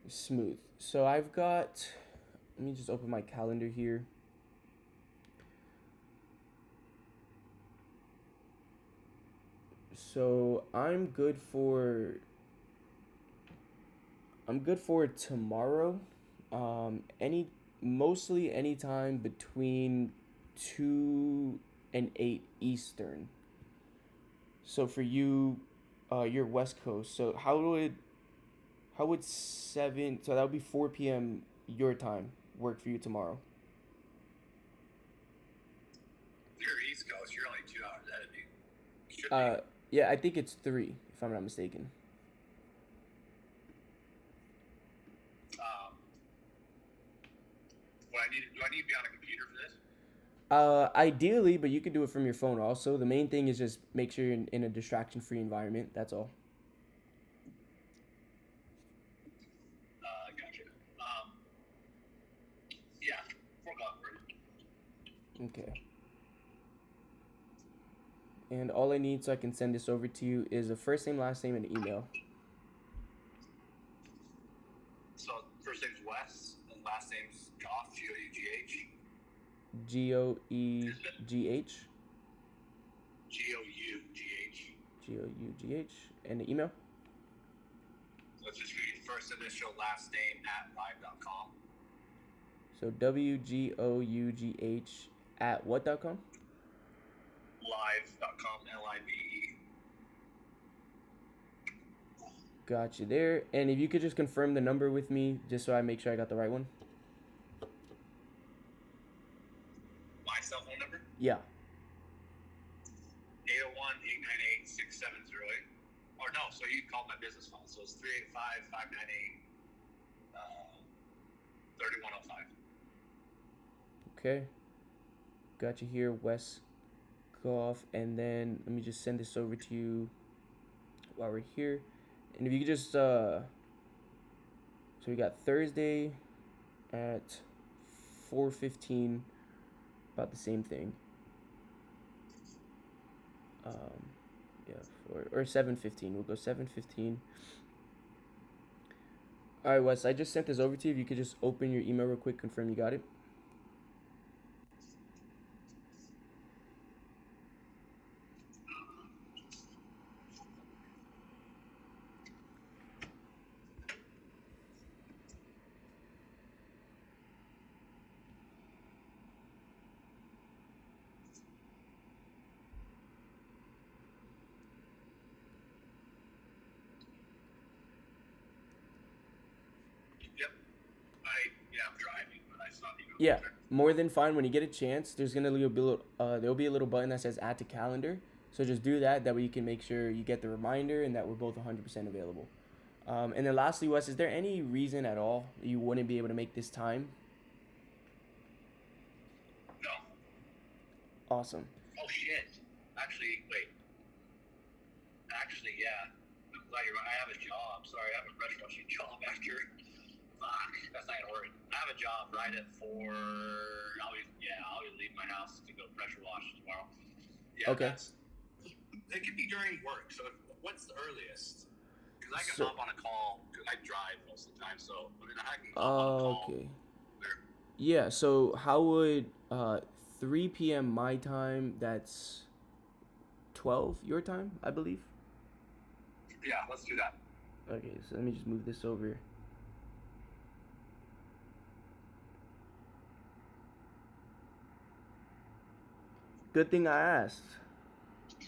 Smooth. So let me just open my calendar here. So I'm good for tomorrow. Mostly anytime between 2 and 8 Eastern. So for you, you're West Coast. So how would 7, so that would be 4 p.m. your time, work for you tomorrow? You're East Coast. You're only 2 hours ahead of me. Should be. Yeah, I think it's 3, if I'm not mistaken. do I need to be on a computer for this? Ideally, but you could do it from your phone also. The main thing is just make sure you're in a distraction-free environment. That's all. Gotcha. Yeah, 4 o'clock for it. Okay. And all I need so I can send this over to you is a first name, last name, and an email. So first name's Wes, and last name's Gough, G-O-U-G-H. G-O-E-G-H. G-O-U-G-H. G-O-U-G-H. And the email? So it's just going to be first initial, last name at live.com. So W-G-O-U-G-H at what.com? Live.com, L-I-V-E. Got you there. And if you could just confirm the number with me, just so I make sure I got the right one. My cell phone number? Yeah. 801-898-6708. Or no, so you called my business phone. So it's 385-598-3105. Okay. Got you here, Wes Gough. And then let me just send this over to you while we're here. And if you could just, so we got Thursday at 4:15, about the same thing. Yeah, or 7:15. We'll go 7:15. All right, Wes, I just sent this over to you. If you could just open your email real quick, confirm you got it. Yep. I'm driving, but I saw the email. Yeah, more than fine. When you get a chance, there's gonna be there'll be a little button that says add to calendar. So just do that. That way you can make sure you get the reminder and that we're both 100% available. And then lastly, Wes, is there any reason at all you wouldn't be able to make this time? No. Awesome. Oh, shit. Actually, wait. Actually, yeah. I'm glad you're right. I have a job. Sorry, I have a restaurant job after. Fuck. That's not going to work. I have a job right at 4. I'll leave my house to go pressure wash tomorrow. Yeah, Okay. It could be during work. So what's the earliest? Because I can So- hop on a call. Because I drive most of the time. So, I mean, I can hop on a call. Okay. There. Yeah, so how would 3 p.m. my time, that's 12 your time, I believe? Yeah, let's do that. Okay, so let me just move this over. Good thing I asked.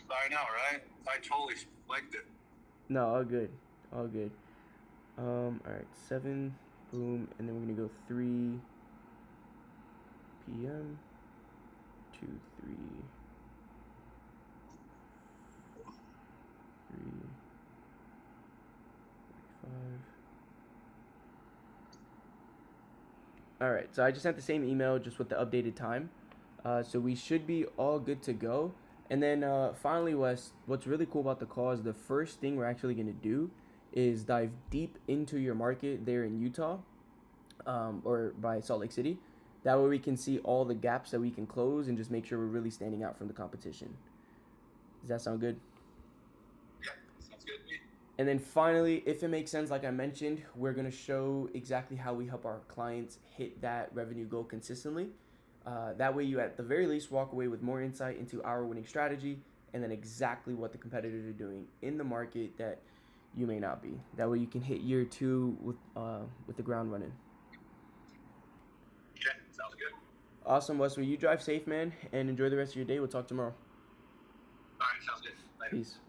I know, right? I totally liked it. No, all good. All good. Alright, 7, boom, and then we're gonna go 3 p.m. to 3. 3:45. Alright, so I just sent the same email just with the updated time. So we should be all good to go. And then finally, Wes, what's really cool about the call is the first thing we're actually going to do is dive deep into your market there in Utah, or by Salt Lake City. That way we can see all the gaps that we can close and just make sure we're really standing out from the competition. Does that sound good? Yeah, sounds good to me. And then finally, if it makes sense, like I mentioned, we're going to show exactly how we help our clients hit that revenue goal consistently. That way you, at the very least, walk away with more insight into our winning strategy and then exactly what the competitors are doing in the market that you may not be. That way you can hit year 2 with the ground running. Okay, sounds good. Awesome, Wes. Well, you drive safe, man, and enjoy the rest of your day. We'll talk tomorrow. All right, sounds good. Later. Peace.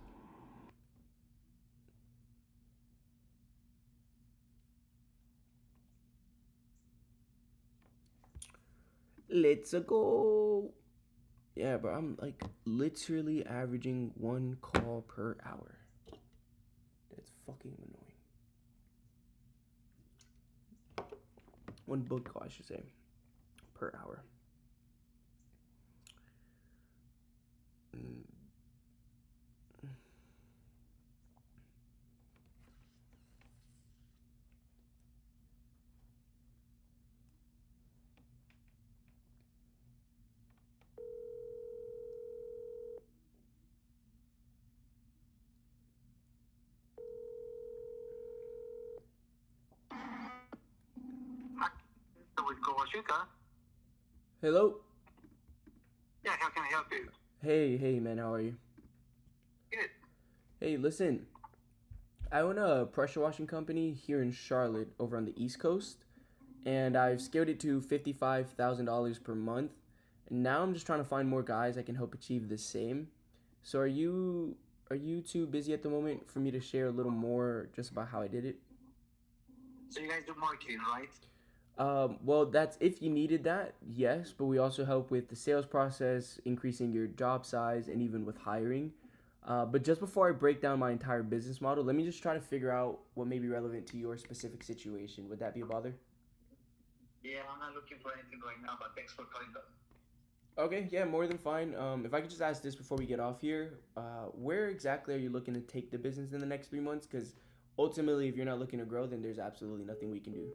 Let's go. Yeah, bro, I'm like literally averaging 1 call per hour. That's fucking annoying. 1 book call, I should say. per hour. With Kowalczyka. Hello. Yeah, how can I help you? Hey man, how are you? Good. Hey, listen. I own a pressure washing company here in Charlotte over on the East Coast, and I've scaled it to $55,000 per month. And now I'm just trying to find more guys I can help achieve the same. So are you too busy at the moment for me to share a little more just about how I did it? So you guys do marketing, right? Well, that's if you needed that, yes, but we also help with the sales process, increasing your job size, and even with hiring. But just before I break down my entire business model, let me just try to figure out what may be relevant to your specific situation. Would that be a bother? Yeah, I'm not looking for anything right now, but thanks for calling up. Okay, yeah, more than fine. If I could just ask this before we get off here, where exactly are you looking to take the business in the next 3 months? Because ultimately, if you're not looking to grow, then there's absolutely nothing we can do.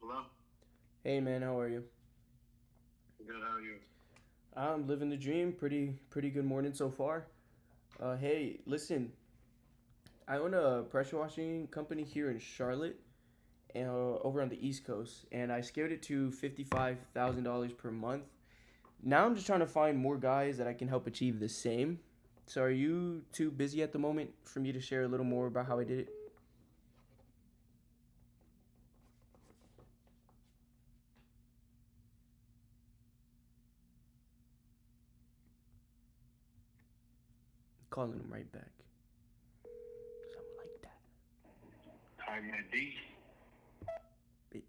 Hello? Hey man, how are you? Good, how are you? I'm living the dream. Pretty good morning so far. Hey, listen, I own a pressure washing company here in Charlotte, over on the East Coast, and I scaled it to $55,000 per month. Now I'm just trying to find more guys that I can help achieve the same. So are you too busy at the moment for me to share a little more about how I did it? Calling him right back. Something like that, Hi, D. bitch.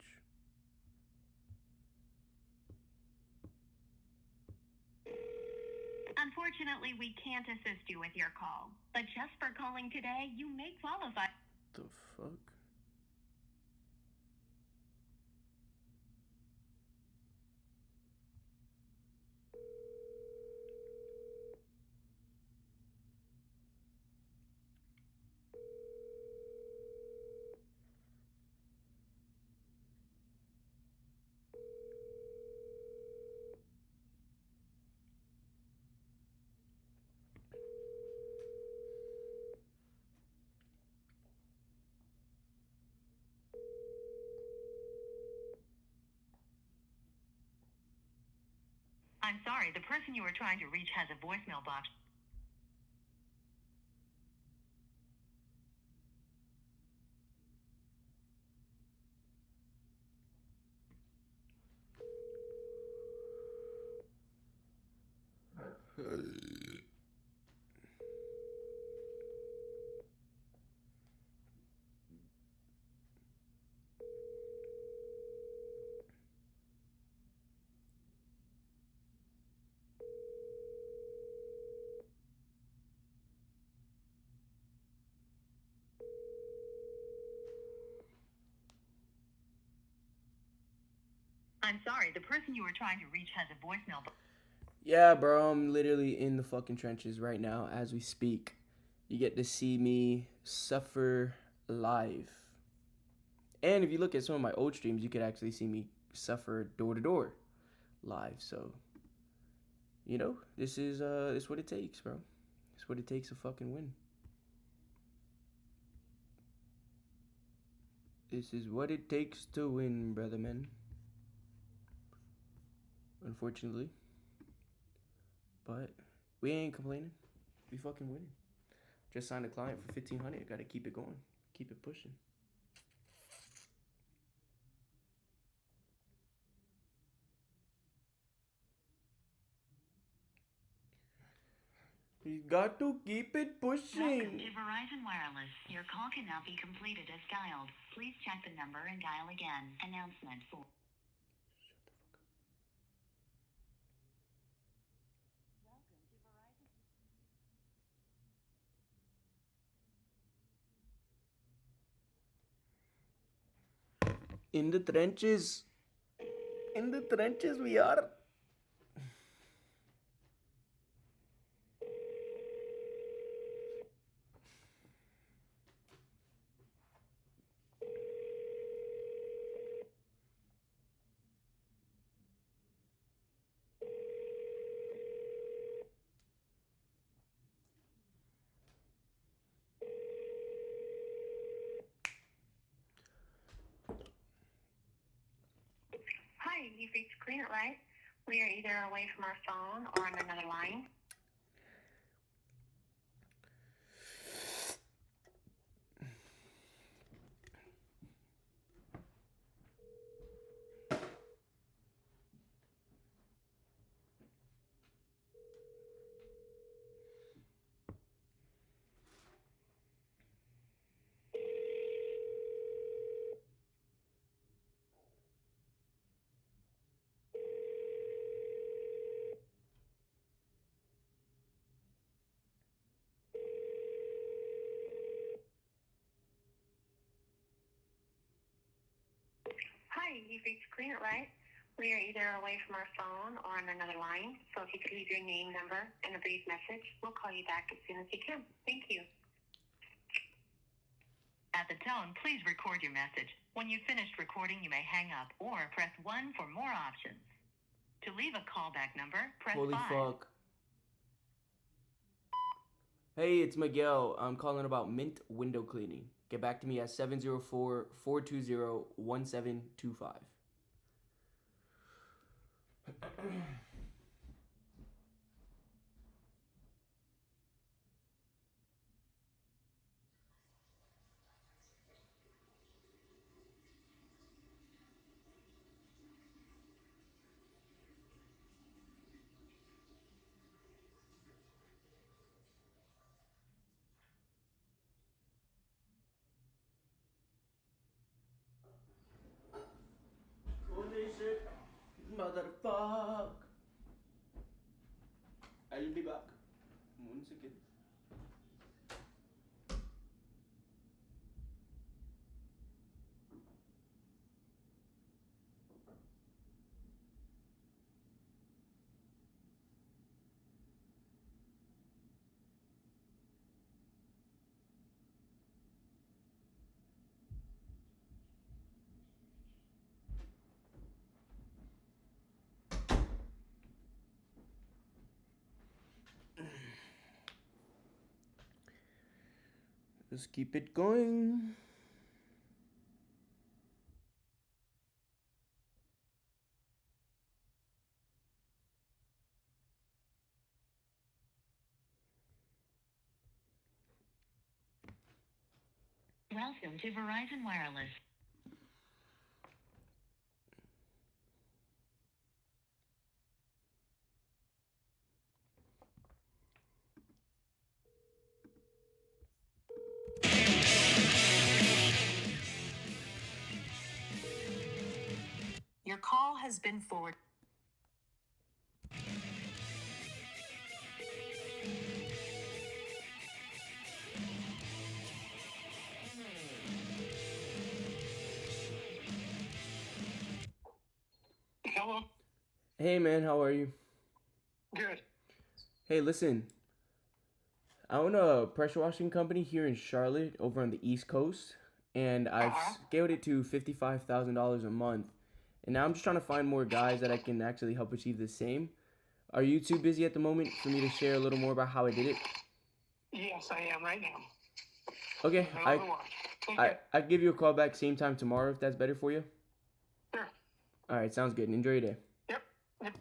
Unfortunately, we can't assist you with your call. But just for calling today, you may qualify. The fuck? I'm sorry, the person you were trying to reach has a voicemail box. I'm sorry, the person you were trying to reach has a voicemail box. Yeah, bro, I'm literally in the fucking trenches right now as we speak. You get to see me suffer live. And if you look at some of my old streams, you could actually see me suffer door to door live. So, this is what it takes, bro. It's what it takes to fucking win. This is what it takes to win, brother man. Unfortunately. But we ain't complaining. We fucking winning. Just signed a client for $1,500. Gotta keep it going. Keep it pushing. You got to keep it Welcome pushing. to Verizon Wireless. Your call cannot be completed as dialed. Please check the number and dial again. Announcement for. Shut the fuck up. In the trenches. In the trenches we are. Hi, you've reached Green at Light. We are either away from our phone or on another line. Hi, you've reached Green at Light. We are either away from our phone or on another line. So if you could leave your name, number, and a brief message, we'll call you back as soon as we can. Thank you. At the tone, please record your message. When you've finished recording, you may hang up or press 1 for more options. To leave a callback number, press Holy 5. fuck. Hey, it's Miguel. I'm calling about Mint window cleaning. Get back to me at 704-420-1725. Holy shit. Motherfuck. I'll be back. 1 second. Just keep it going. Welcome to Verizon Wireless. Your call has been forwarded. Hello. Hey man, how are you? Good. Hey, listen. I own a pressure washing company here in Charlotte over on the East Coast, and I've scaled it to $55,000 a month. And now I'm just trying to find more guys that I can actually help achieve the same. Are you too busy at the moment for me to share a little more about how I did it? Yes, I am right now. Okay, Thank you. I'll give you a call back same time tomorrow if that's better for you. Sure. All right, sounds good. Enjoy your day. Yep. Yep.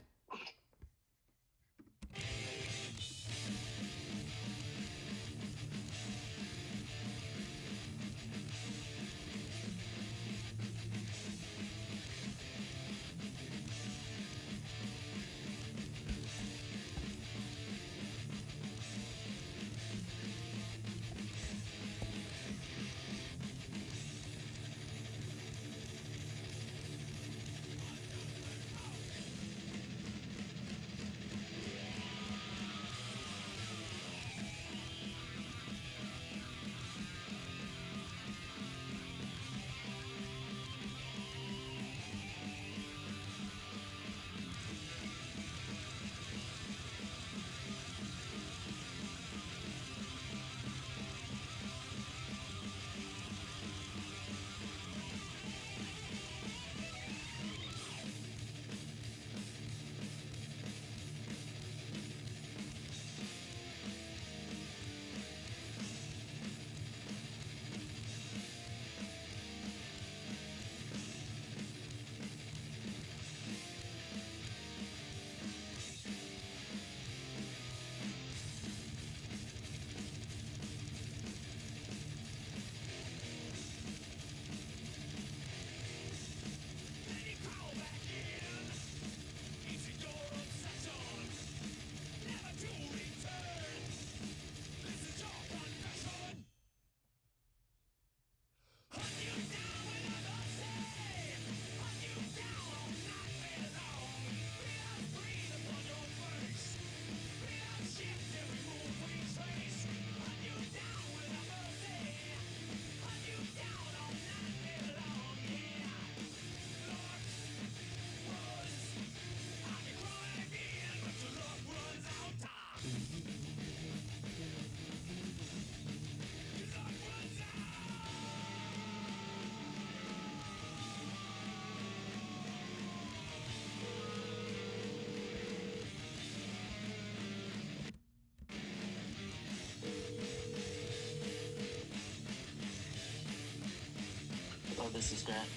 Hello, this is Grant.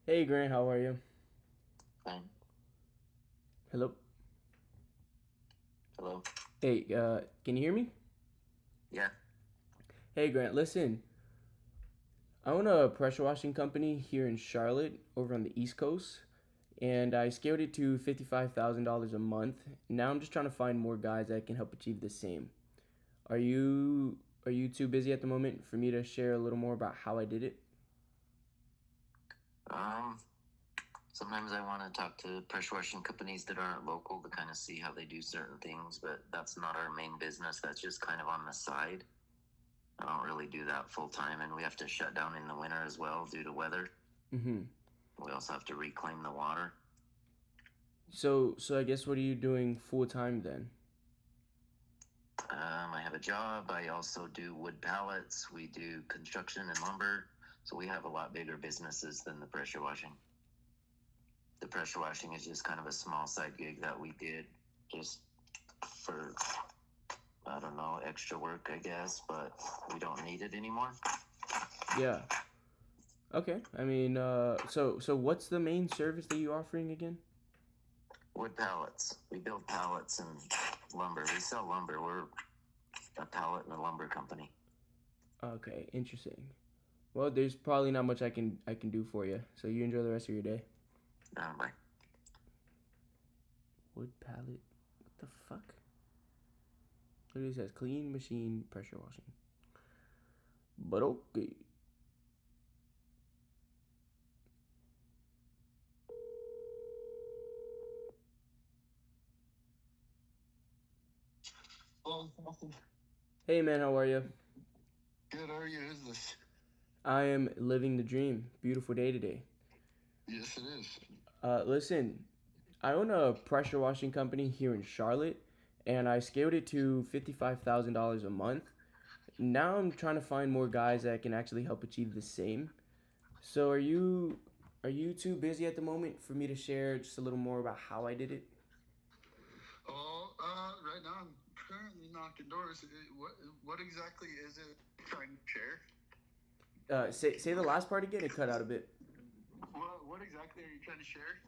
Hey Grant, how are you? Fine. Hello? Hello. Hey, can you hear me? Yeah. Hey Grant, listen. I own a pressure washing company here in Charlotte over on the East Coast, and I scaled it to $55,000 a month. Now I'm just trying to find more guys that can help achieve the same. Are you too busy at the moment for me to share a little more about how I did it? Um. Sometimes I want to talk to pressure washing companies that aren't local to kind of see how they do certain things, but that's not our main business. That's just kind of on the side. I don't really do that full time, and we have to shut down in the winter as well due to weather. Mm-hmm. We also have to reclaim the water. So I guess what are you doing full time then? I have a job. I also do wood pallets. We do construction and lumber. So we have a lot bigger businesses than the pressure washing. The pressure washing is just kind of a small side gig that we did just for, I don't know, extra work, I guess, but we don't need it anymore. Yeah. Okay. I mean, so what's the main service that you're offering again? Wood pallets. We build pallets and lumber. We sell lumber. We're a pallet and a lumber company. Okay, interesting. Well, there's probably not much I can do for you. So you enjoy the rest of your day. Bye. Wood pallet. What the fuck? It says clean machine pressure washing. But okay. Hey man, how are you? Good, how are you? Who's this? I am living the dream. Beautiful day today. Yes, it is. Listen, I own a pressure washing company here in Charlotte, and I scaled it to $55,000 a month. Now I'm trying to find more guys that can actually help achieve the same. So are you too busy at the moment for me to share just a little more about how I did it? Oh, right now I'm currently knocking doors. What exactly is it you're trying to share? Say the last part again. It cut out a bit. What exactly are you trying to share?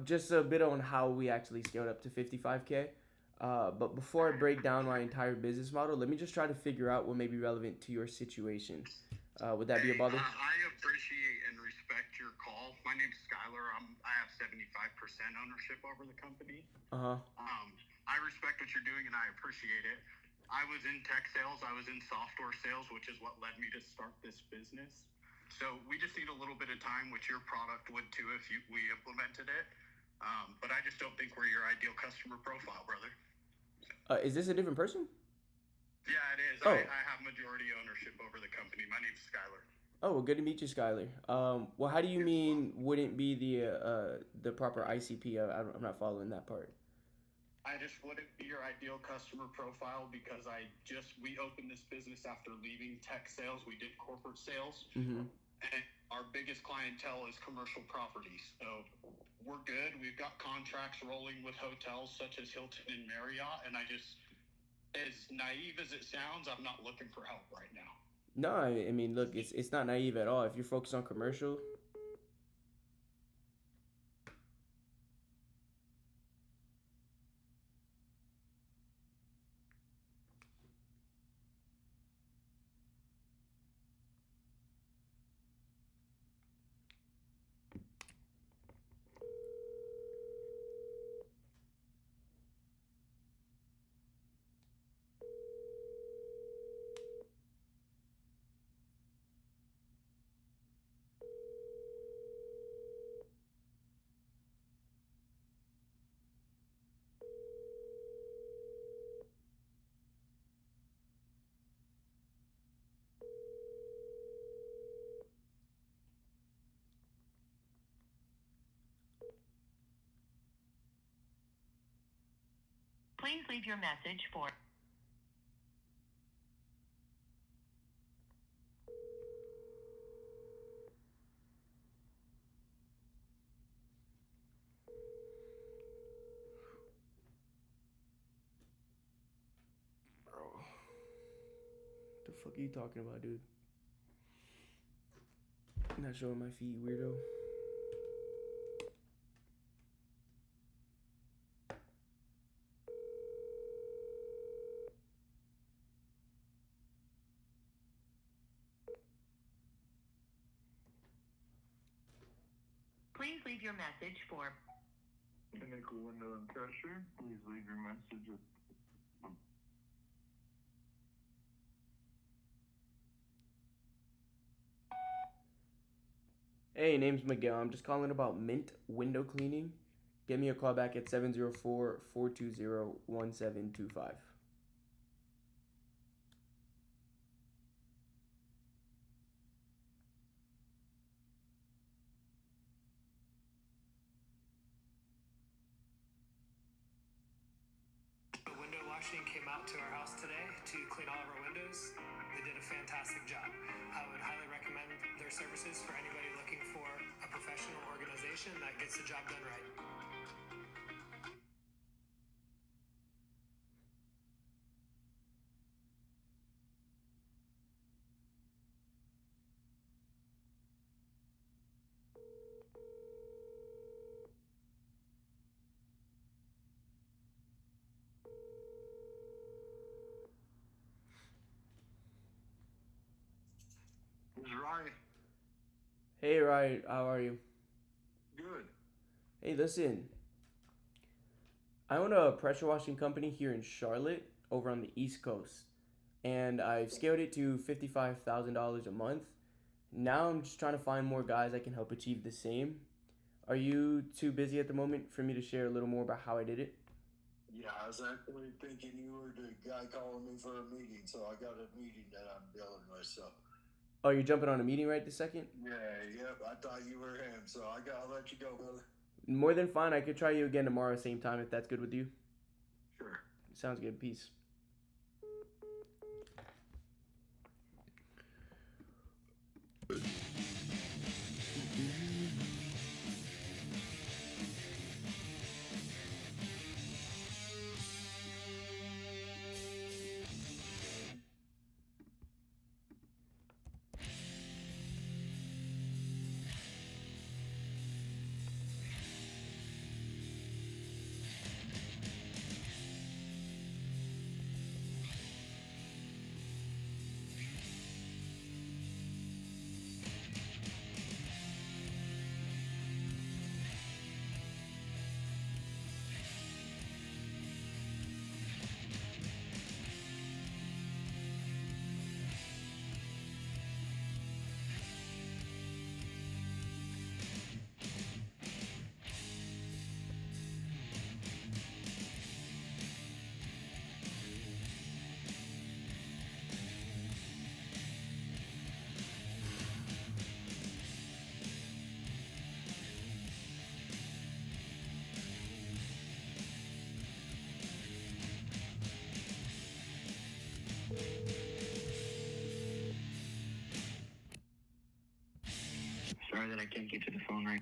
Just a bit on how we actually scaled up to 55K. But before I break down my entire business model, let me just try to figure out what may be relevant to your situation. Would that be a bother? I appreciate and respect your call. My name's Skylar. I have 75% ownership over the company. Uh-huh. I respect what you're doing and I appreciate it. I was in tech sales. I was in software sales, which is what led me to start this business. So we just need a little bit of time, which your product would too if we implemented it. But I just don't think we're your ideal customer profile, brother. Is this a different person? Yeah, it is. Oh. I have majority ownership over the company. My name's Skylar. Oh, well, good to meet you, Skylar. Well, how do you mean wouldn't be the proper ICP? I'm not following that part. I just wouldn't be your ideal customer profile because we opened this business after leaving tech sales. We did corporate sales. Mm-hmm. And our biggest clientele is commercial properties. So we're good. We've got contracts rolling with hotels such as Hilton and Marriott. And as naive as it sounds, I'm not looking for help right now. No, I mean, look, it's not naive at all. If you're focused on commercial. Please leave your message for... Bro, what the fuck are you talking about, dude? Not showing my feet, weirdo. Please leave your message for Nickel Window and Pressure. Please leave your message at Hey, name's Miguel. I'm just calling about Mint window cleaning. Give me a call back at 704-420-1725. Window washing came out to our house today to clean all of our windows. They did a fantastic job. I would highly recommend their services for anybody looking for a professional organization that gets the job done right. This is Ryan. Hey, Ryan. How are you? Good. Hey, listen. I own a pressure washing company here in Charlotte over on the East Coast. And I've scaled it to $55,000 a month. Now I'm just trying to find more guys that can help achieve the same. Are you too busy at the moment for me to share a little more about how I did it? Yeah, I was actually thinking you were the guy calling me for a meeting, so I got a meeting that I'm dealing with, so. Oh, you're jumping on a meeting right this second? Yeah, yep, I thought you were him, so I'll let you go, brother. More than fine. I could try you again tomorrow same time if that's good with you. Sure. Sounds good. Peace. Sorry that I can't get to the phone right.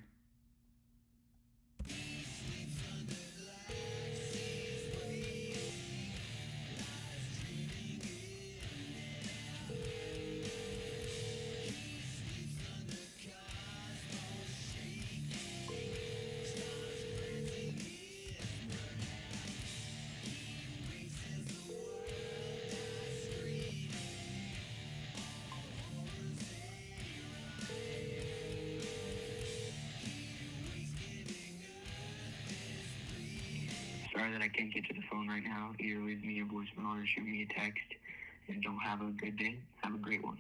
Sorry that I can't get to the phone right now. Either leave me a voicemail or shoot me a text. And don't have a good day. Have a great one.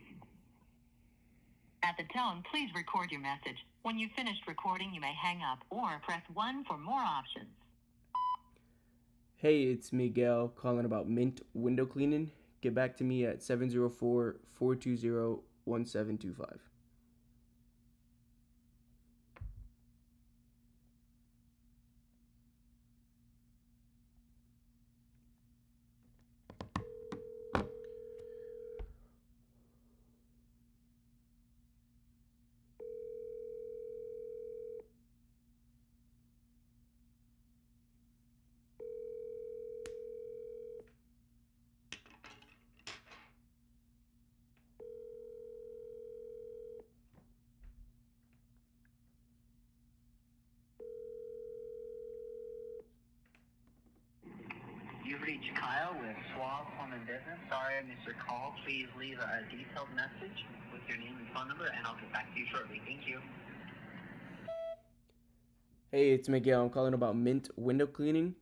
At the tone, please record your message. When you've finished recording, you may hang up or press 1 for more options. Hey, it's Miguel calling about Mint window cleaning. Get back to me at 704-420-1725. reached Kyle with Swab Home and Business. Sorry I missed your call. Please leave a detailed message with your name and phone number, and I'll get back to you shortly. Thank you. Hey, it's Miguel. I'm calling about Mint window cleaning.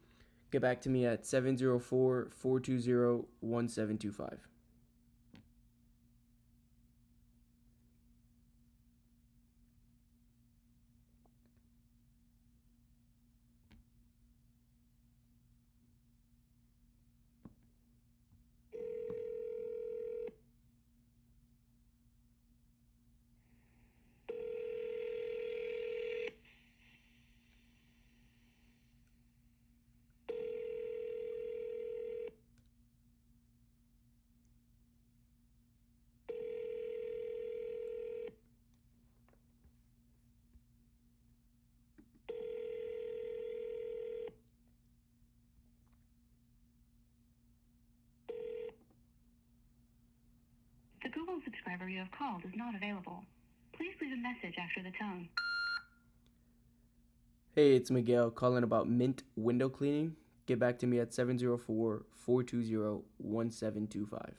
Get back to me at 704-420-1725. The Google subscriber you have called is not available. Please leave a message after the tone. Hey, it's Miguel calling about Mint window cleaning. Get back to me at 704-420-1725.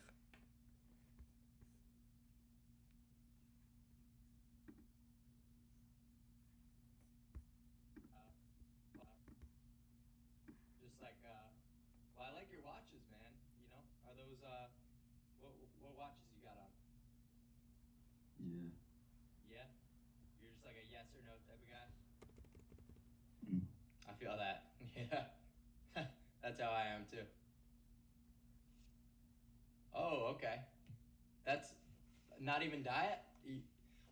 Just like, well, I like your watches, man. You know, are those, what watches you got on? Yeah. Yeah? You're just like a yes or no type of guy? I feel that. Yeah. That's how I am too. Oh, okay. That's not even diet?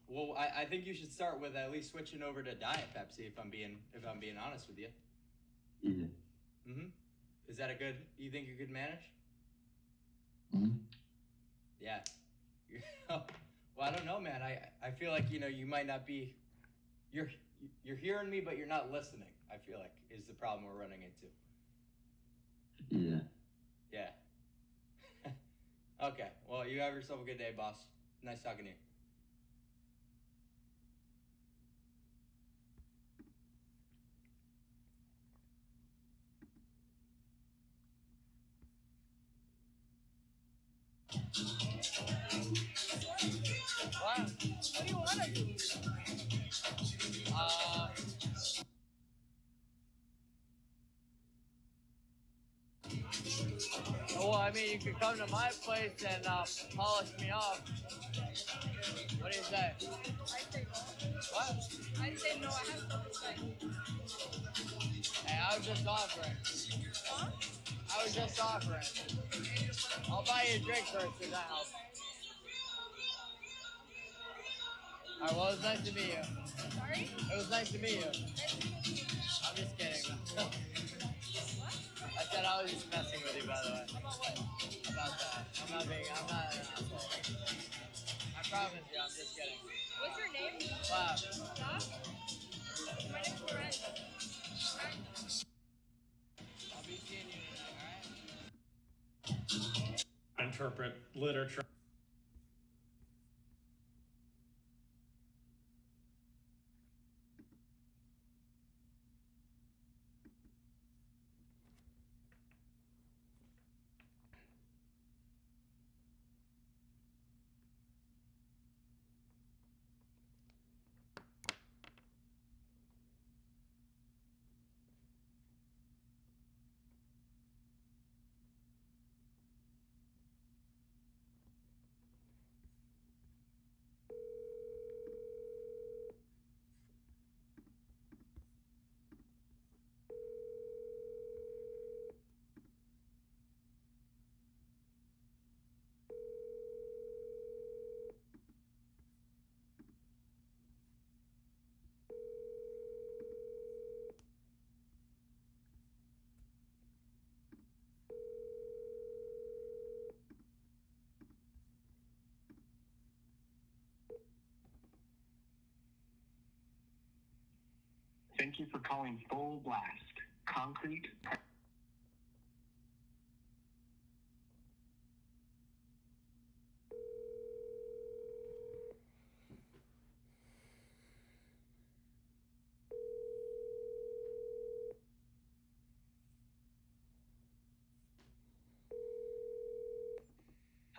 Well, I think you should start with at least switching over to Diet Pepsi if I'm being honest with you. Yeah. Mm-hmm. Is that you think you could manage? Mm-hmm. Yeah. Well, I don't know, man. I feel like, you might not be, you're hearing me, but you're not listening, I feel like, is the problem we're running into. Yeah. Yeah. Okay. Well, you have yourself a good day, boss. Nice talking to you. What do you want to do? Well, I mean, you could come to my place and polish me off. What do you say? I say no. What? I say no. I have something to say. Hey, I was just offering. Huh? I was just offering. I'll buy you a drink first if that helps. All right, well, it was nice to meet you. Sorry? It was nice to meet you. Nice to meet you. I'm just kidding. What? I said I was just messing with you, by the way. About what? About that. I'm not an asshole. I promise you, I'm just kidding. What's your name? Wow. Stop. My name's Lorenz. I'll be seeing you tonight, alright? Interpret literature. Thank you for calling Full Blast Concrete.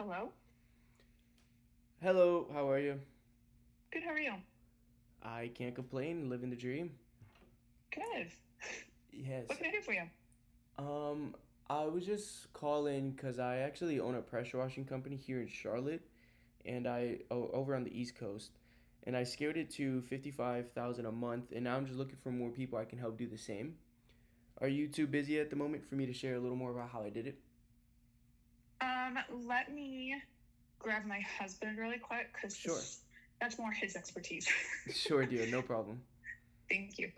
Hello? Hello, how are you? Good, how are you? I can't complain, living the dream. Good. Yes. What can I do for you? I was just calling because I actually own a pressure washing company here in Charlotte, and over on the East Coast, and I scaled it to 55,000 a month, and now I'm just looking for more people I can help do the same. Are you too busy at the moment for me to share a little more about how I did it? Let me grab my husband really quick, because Sure. that's more his expertise. Sure, dear, no problem. Thank you.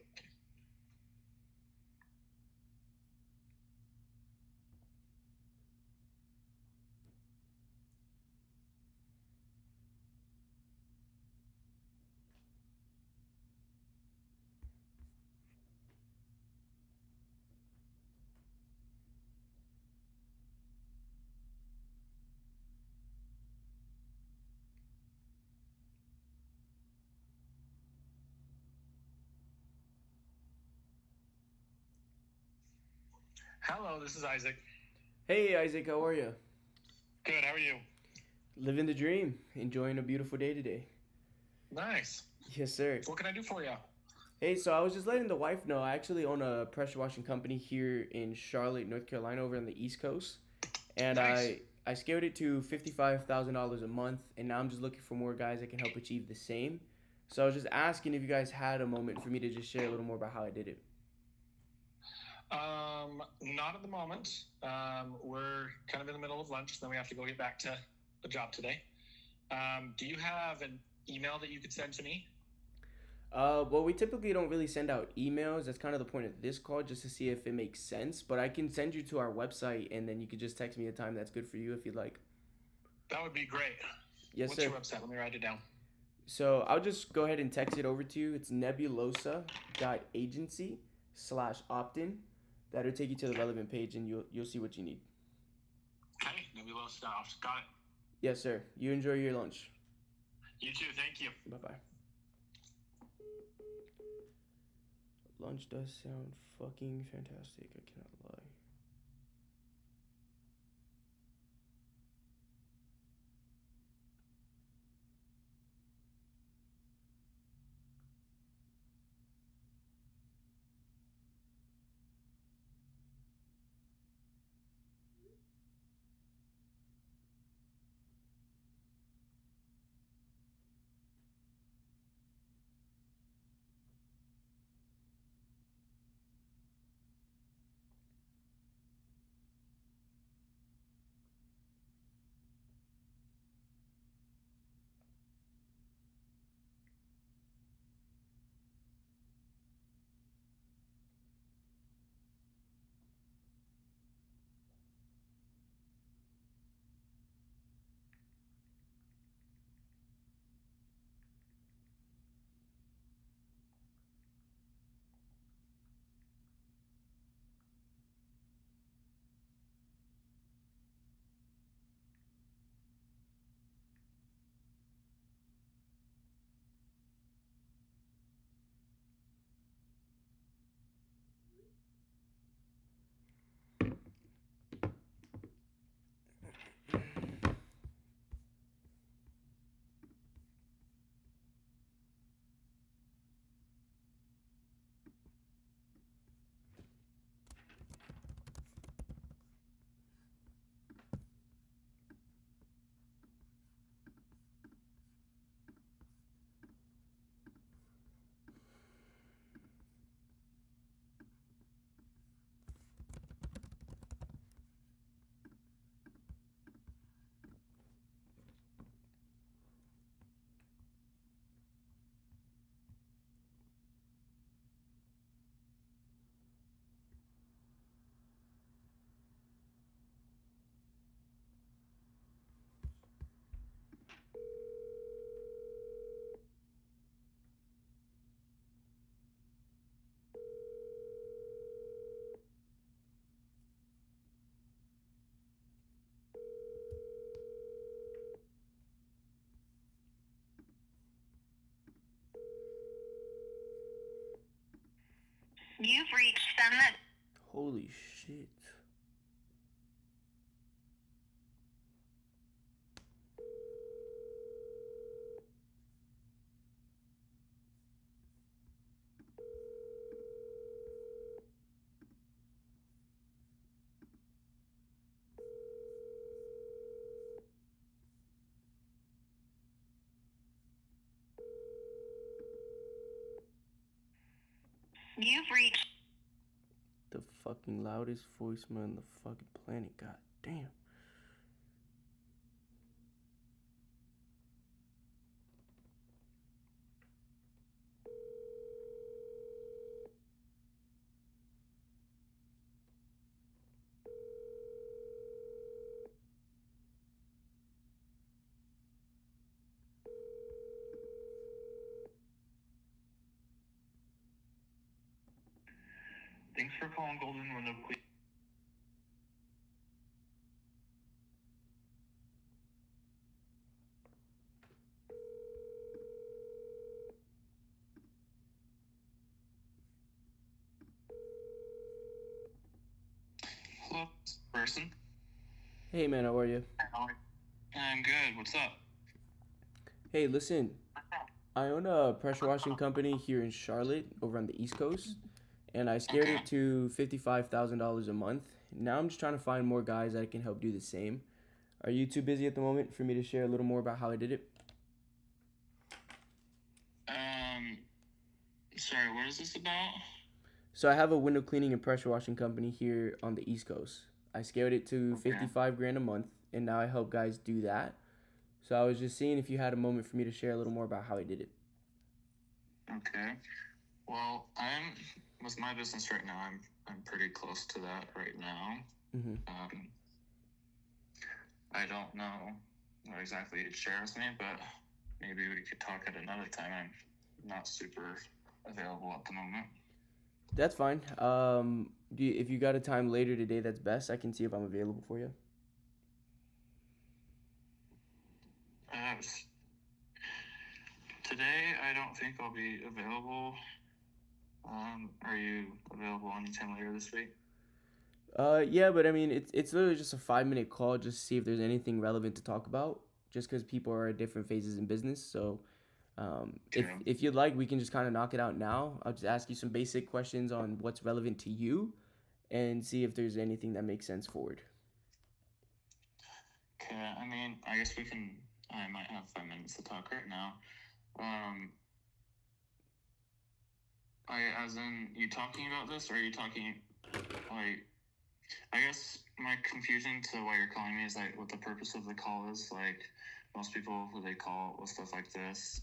Hello, this is Isaac. Hey, Isaac, how are you? Good, how are you? Living the dream, enjoying a beautiful day today. Nice. Yes, sir. What can I do for you? Hey, so I was just letting the wife know I actually own a pressure washing company here in Charlotte, North Carolina, over on the East Coast, and Nice. I scaled it to $55,000 a month, and now I'm just looking for more guys that can help achieve the same. So I was just asking if you guys had a moment for me to just share a little more about how I did it. Not at the moment. We're kind of in the middle of lunch, then we have to go get back to the job today. Do you have an email that you could send to me? Well, we typically don't really send out emails. That's kind of the point of this call, just to see if it makes sense. But I can send you to our website, and then you could just text me a time that's good for you if you'd like. That would be great. Yes, What's sir. your website? Let me write it down. So I'll just go ahead and text it over to you. It's nebulosa.agency/opt-in. That'll take you to the relevant page, and you'll see what you need. Okay, Nebulosa. Got it. Yes, sir. You enjoy your lunch. You too, thank you. Bye-bye. Lunch does sound fucking fantastic. I cannot lie. You've reached Summit. Holy shit. You've reached The fucking loudest voicemail in the fucking planet. God damn. Thanks for calling Golden Window Queen. Hello, person. Hey man, how are you? I'm good. What's up? Hey, listen. I own a pressure washing company here in Charlotte over on the East Coast, and I scared it to $55,000 a month. Now I'm just trying to find more guys that can help do the same. Are you too busy at the moment for me to share a little more about how I did it? Sorry, what is this about? So I have a window cleaning and pressure washing company here on the East Coast. I scaled it to 55 grand a month, and now I help guys do that. So I was just seeing if you had a moment for me to share a little more about how I did it. Okay. Well, I'm with my business right now. I'm pretty close to that right now. Mm-hmm. I don't know what exactly you'd share with me, but maybe we could talk at another time. I'm not super available at the moment. That's fine. If you got a time later today, that's best. I can see if I'm available for you. Today, I don't think I'll be available. Are you available anytime later this week? Yeah, but I mean, it's literally just a 5-minute call just to see if there's anything relevant to talk about. Just because people are at different phases in business, so if you'd like, we can just kind of knock it out now. I'll just ask you some basic questions on what's relevant to you, and see if there's anything that makes sense forward. Okay, I mean, I guess I might have 5 minutes to talk right now. As in, you talking about this, or are you talking, like, I guess my confusion to why you're calling me is, like, what the purpose of the call is. Like, most people who they call with stuff like this,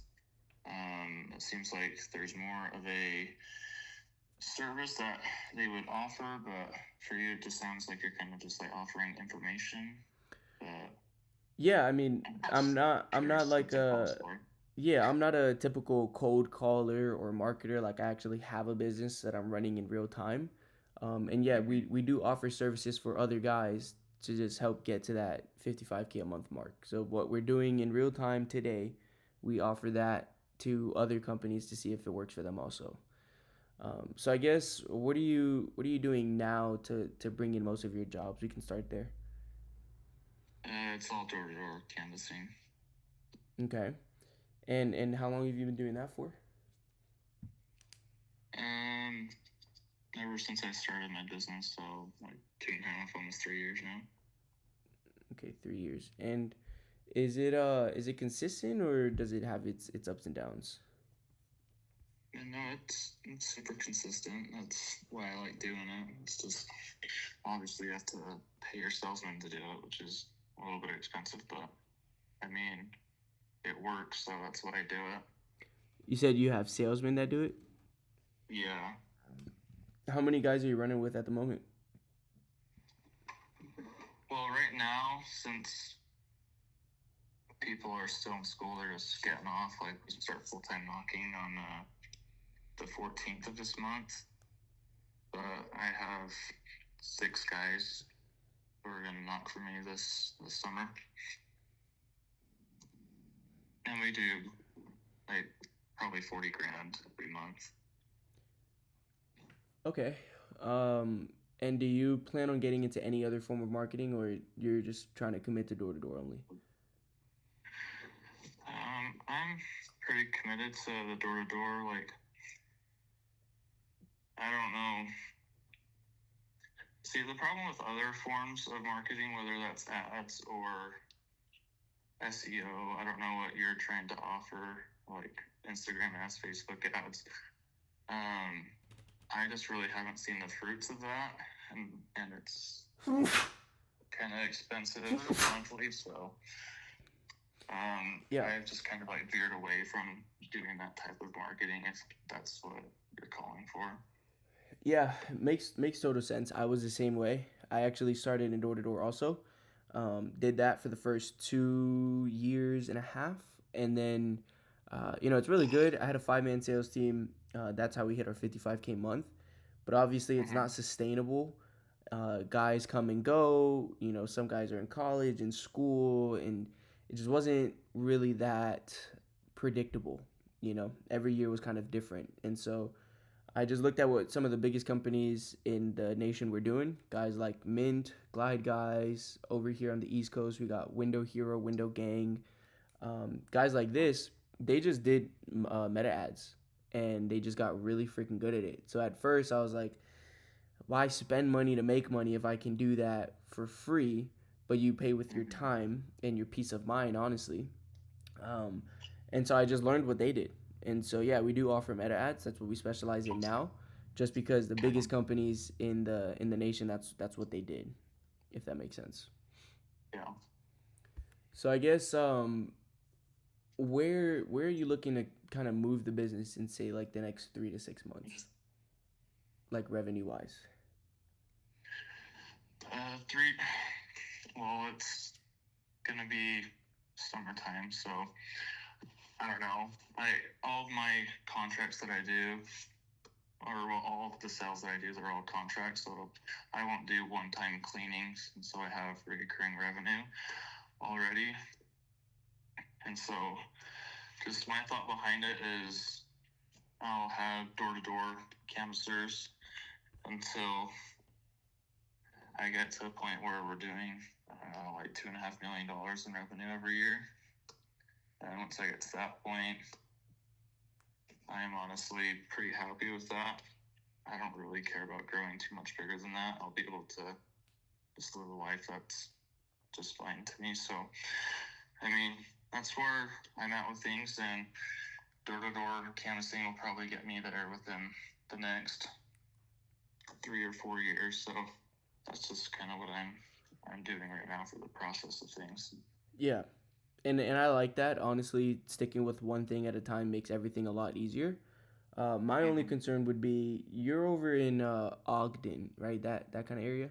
it seems like there's more of a service that they would offer, but for you, it just sounds like you're kind of just, like, offering information. Yeah, I mean, I'm not like I'm not a typical cold caller or marketer. Like, I actually have a business that I'm running in real time. And yeah, we do offer services for other guys to just help get to that 55K a month mark. So what we're doing in real time today, we offer that to other companies to see if it works for them also. So I guess what are you doing now to bring in most of your jobs? We can start there. It's all door-to-door canvassing. Okay. And how long have you been doing that for? Ever since I started my business, so like 2.5, almost 3 years now. Okay, 3 years. And is it consistent, or does it have its ups and downs? No, it's super consistent. That's why I like doing it. It's just obviously you have to pay your salesman to do it, which is a little bit expensive, but I mean, it works, so that's why I do it. You said you have salesmen that do it? Yeah. How many guys are you running with at the moment? Well, right now, since people are still in school, they're just getting off. Like, we start full-time knocking on the 14th of this month. But I have 6 guys who are going to knock for me this summer. And we do, like, probably 40 grand every month. Okay. And do you plan on getting into any other form of marketing, or you're just trying to commit to door-to-door only? I'm pretty committed to the door-to-door. Like, I don't know. See, the problem with other forms of marketing, whether that's ads or SEO, I don't know what you're trying to offer, like Instagram ads, Facebook ads. I just really haven't seen the fruits of that, and it's kind of expensive monthly, so Yeah. I've just kind of like veered away from doing that type of marketing if that's what you're calling for. Yeah, makes total sense. I was the same way. I actually started in door to door also. Did that for the first 2 years and a half, and then it's really good. I had a 5-man sales team. That's how we hit our 55K month. But obviously, it's not sustainable. Guys come and go. Some guys are in college and school, and it just wasn't really that predictable. Every year was kind of different, and so I just looked at what some of the biggest companies in the nation were doing. Guys like Mint, Glide Guys. Over here on the East Coast, we got Window Hero, Window Gang. Guys like this, they just did meta ads, and they just got really freaking good at it. So at first, I was like, why spend money to make money if I can do that for free, but you pay with your time and your peace of mind, honestly. And so I just learned what they did. And so yeah, we do offer meta ads. That's what we specialize in now. Just because the biggest companies in the nation, that's what they did, if that makes sense. Yeah. So I guess where are you looking to kind of move the business in, say, like the next 3 to 6 months, like revenue wise? Well, it's gonna be summertime, so I don't know. All of my contracts that I do, all of the sales that I do, they're all contracts, so I won't do one-time cleanings, and so I have recurring revenue already. And so just my thought behind it is I'll have door-to-door canvassers until I get to a point where we're doing, like $2.5 million in revenue every year. And once I get to that point, I am honestly pretty happy with that. I don't really care about growing too much bigger than that. I'll be able to just live a life that's just fine to me. So, I mean, that's where I'm at with things, and door-to-door canvassing will probably get me there within the next 3 or 4 years. So that's just kind of what I'm doing right now for the process of things. Yeah. And I like that. Honestly, sticking with one thing at a time makes everything a lot easier. My only concern would be you're over in Ogden, right? That kind of area?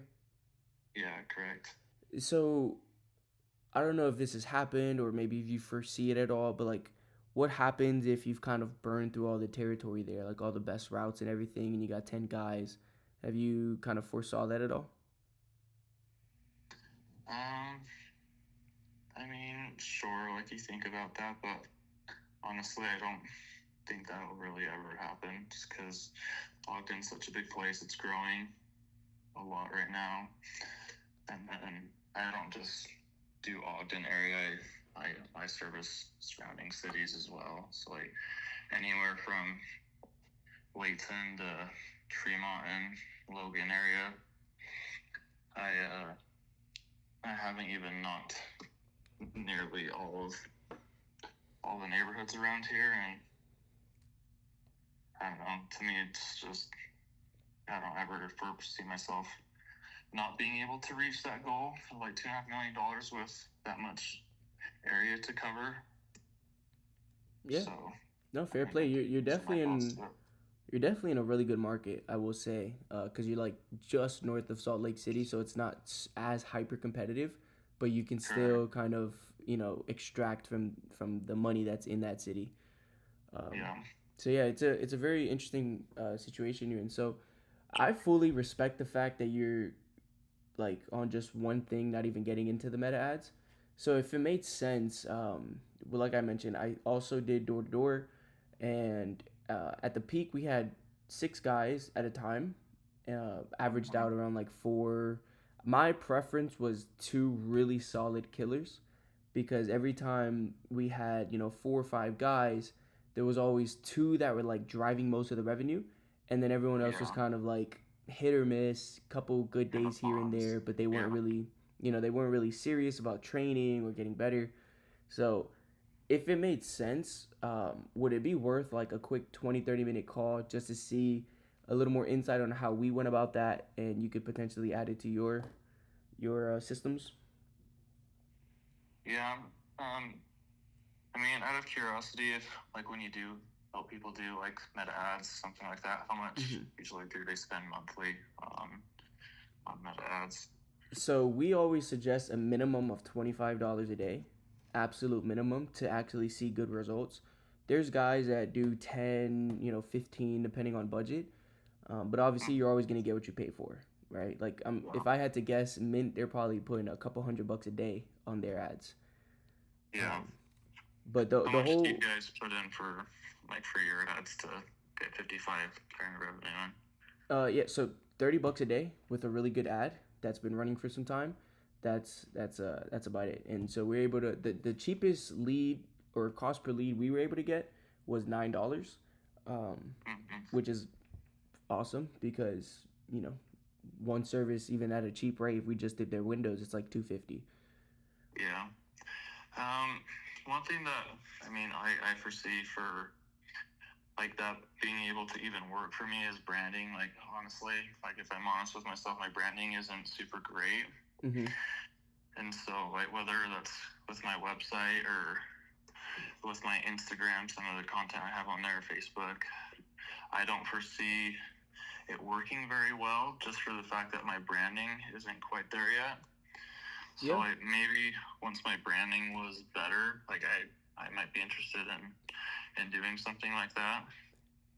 Yeah, correct. So I don't know if this has happened or maybe if you foresee it at all, but like what happens if you've kind of burned through all the territory there, like all the best routes and everything, and you got 10 guys? Have you kind of foresaw that at all? I mean, sure, like you think about that, but honestly, I don't think that will really ever happen just because Ogden's such a big place. It's growing a lot right now. And I don't just do Ogden area. I service surrounding cities as well. So like anywhere from Layton to Tremont and Logan area. I haven't even knocked nearly all the neighborhoods around here, and I don't know, to me it's just, I don't ever foresee myself not being able to reach that goal of like $2.5 million with that much area to cover. Yeah. So, no, fair play. You're definitely in a really good market, I will say, because you're like just north of Salt Lake City, so it's not as hyper competitive, but you can still kind of extract from the money that's in that city. Yeah. So yeah, it's a very interesting situation you're in. So I fully respect the fact that you're like on just one thing, not even getting into the meta ads. So if it made sense, well, like I mentioned, I also did door to door, and at the peak we had 6 guys at a time, averaged out around like 4. My preference was 2 really solid killers, because every time we had 4 or 5 guys, there was always 2 that were like driving most of the revenue, and then everyone else was kind of like hit or miss, couple good days here and there, but they weren't really they weren't really serious about training or getting better. So if it made sense, would it be worth like a quick 20-30 minute call just to see a little more insight on how we went about that, and you could potentially add it to your systems? Yeah. I mean, out of curiosity, if like when you do help people do like meta ads, something like that, how much usually do they spend monthly on meta ads? So we always suggest a minimum of $25 a day, absolute minimum, to actually see good results. There's guys that do 10, 15, depending on budget. But obviously you're always going to get what you pay for, right? Like if I had to guess, Mint, they're probably putting a couple $100 a day on their ads. Yeah. But the How much whole do you guys put in for your ads to get 55 grand revenue on? so $30 a day with a really good ad that's been running for some time. That's about it. And so we're able to the cheapest lead or cost per lead we were able to get was $9, which is awesome because one service, even at a cheap rate, if we just did their windows, it's like $250. Yeah. One thing that I foresee for like that being able to even work for me is branding. Like honestly, like if I'm honest with myself, my branding isn't super great. And so like whether that's with my website or with my Instagram, some of the content I have on there, Facebook, I don't foresee it working very well just for the fact that my branding isn't quite there yet. So like maybe once my branding was better, like I might be interested in doing something like that.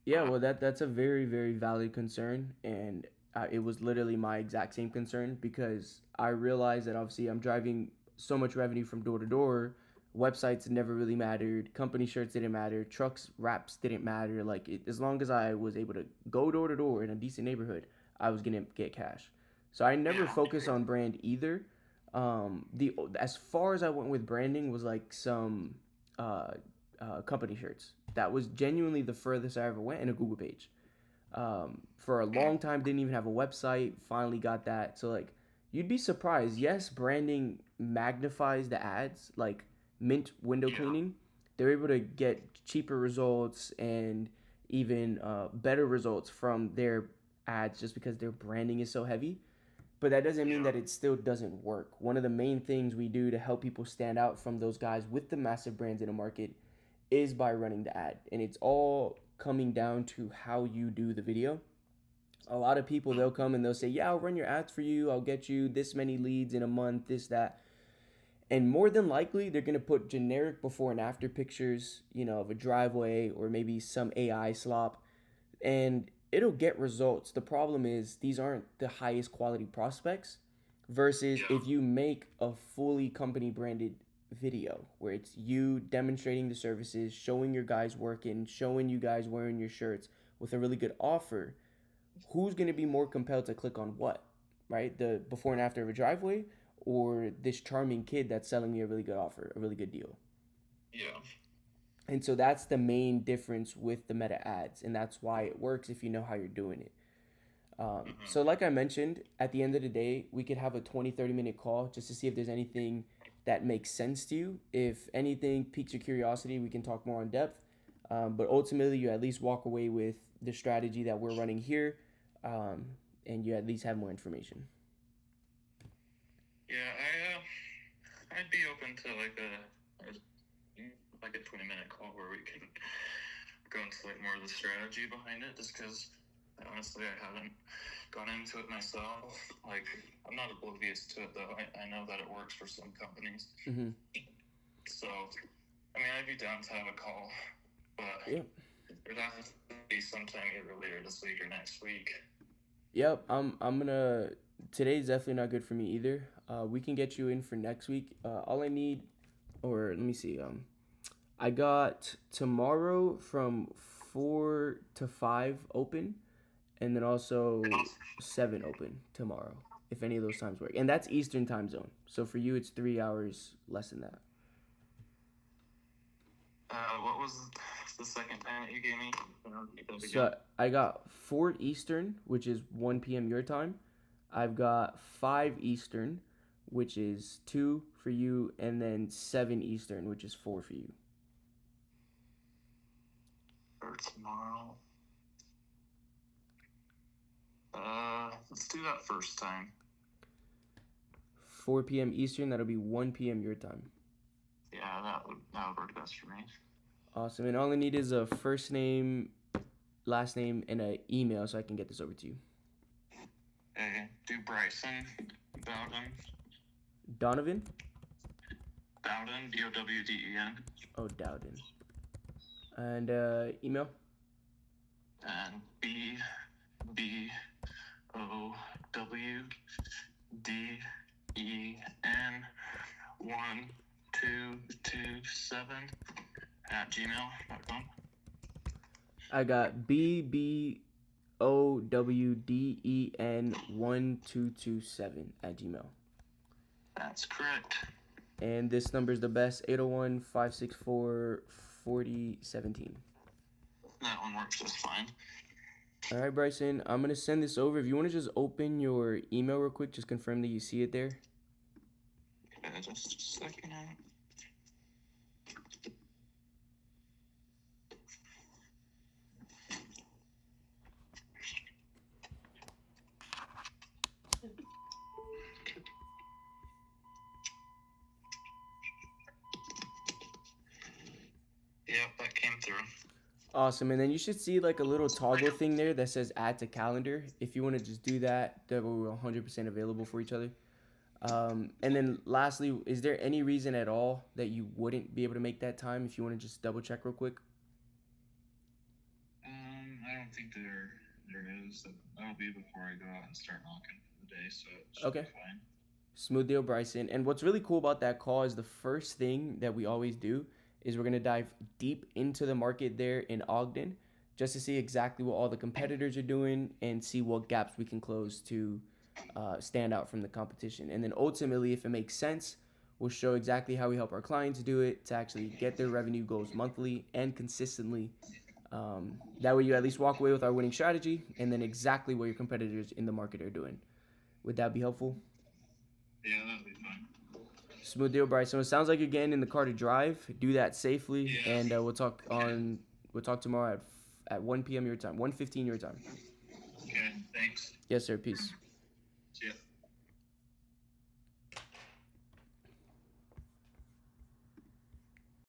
Yeah, well that's a very, very valid concern, and it was literally my exact same concern because I realized that obviously I'm driving so much revenue from door to door. Websites never really mattered. Company shirts didn't matter. Trucks, wraps didn't matter. Like as long as I was able to go door to door in a decent neighborhood, I was gonna get cash. So I never focused on brand either. As far as I went with branding was like some company shirts. That was genuinely the furthest I ever went, in a Google page. For a long time, didn't even have a website. Finally got that. So like, you'd be surprised. Yes, branding magnifies the ads. Like Mint window cleaning, they're able to get cheaper results and even better results from their ads just because their branding is so heavy. But that doesn't mean that it still doesn't work. One of the main things we do to help people stand out from those guys with the massive brands in the market is by running the ad. And it's all coming down to how you do the video. A lot of people, they'll come and they'll say, yeah, I'll run your ads for you. I'll get you this many leads in a month, this, that. And more than likely, they're going to put generic before and after pictures, of a driveway or maybe some AI slop. And it'll get results. The problem is these aren't the highest quality prospects versus if you make a fully company branded video where it's you demonstrating the services, showing your guys working, showing you guys wearing your shirts with a really good offer. Who's going to be more compelled to click on what, right? The before and after of a driveway or this charming kid that's selling me a really good offer, a really good deal? Yeah. And so that's the main difference with the meta ads, and that's why it works if you know how you're doing it. So like I mentioned, at the end of the day, we could have a 20-30 minute call just to see if there's anything that makes sense to you. If anything piques your curiosity, we can talk more in depth. But ultimately, you at least walk away with the strategy that we're running here, and you at least have more information. Yeah, I'd be open to like a 20-minute call where we can go into like more of the strategy behind it, just because honestly I haven't gone into it myself. Like I'm not oblivious to it though. I know that it works for some companies. So I mean I'd be down to have a call, but it'd have to be sometime either later this week or next week. Yep, I'm gonna. Today's definitely not good for me either. We can get you in for next week. All I need, or let me see. I got tomorrow from 4 to 5 open, and then also 7 open tomorrow, if any of those times work. And that's Eastern time zone. So for you, it's 3 hours less than that. What was the second time that you gave me? So I got 4 Eastern, which is 1 p.m. your time. I've got 5 Eastern, which is 2 for you, and then 7 Eastern, which is 4 for you. For tomorrow. Let's do that first time. 4 p.m. Eastern. That'll be 1 p.m. your time. Yeah, that would work best for me. Awesome. And all I need is a first name, last name, and an email so I can get this over to you. Okay, do Bryson Bowden. Donovan? Bowden, Bowden. Oh, Dowden. And email? And BBOWDEN1227 at gmail.com. I got BBOWDEN1227 at gmail. That's correct. And this number is the best, 801-564-4017. That one works just fine. All right, Bryson, I'm going to send this over. If you want to just open your email real quick, just confirm that you see it there. Okay, just a second. Yep, that came through. Awesome. And then you should see like a little toggle thing there that says add to calendar. If you want to just do that, that way we're 100% available for each other. And then lastly, is there any reason at all that you wouldn't be able to make that time if you want to just double check real quick? I don't think there is. That'll be before I go out and start knocking for the day, so it should Okay. be fine. Smooth deal, Bryson. And what's really cool about that call is the first thing that we always do is we're going to dive deep into the market there in Ogden just to see exactly what all the competitors are doing and see what gaps we can close to stand out from the competition. And then ultimately, if it makes sense, we'll show exactly how we help our clients do it to actually get their revenue goals monthly and consistently. That way you at least walk away with our winning strategy and then exactly what your competitors in the market are doing. Would that be helpful? Yeah, that'll be fine. Smooth deal, Bryson. It sounds like you're getting in the car to drive. Do that safely, and we'll talk tomorrow at 1 p.m. your time, 1:15 your time. Okay, thanks. Yes, sir. Peace.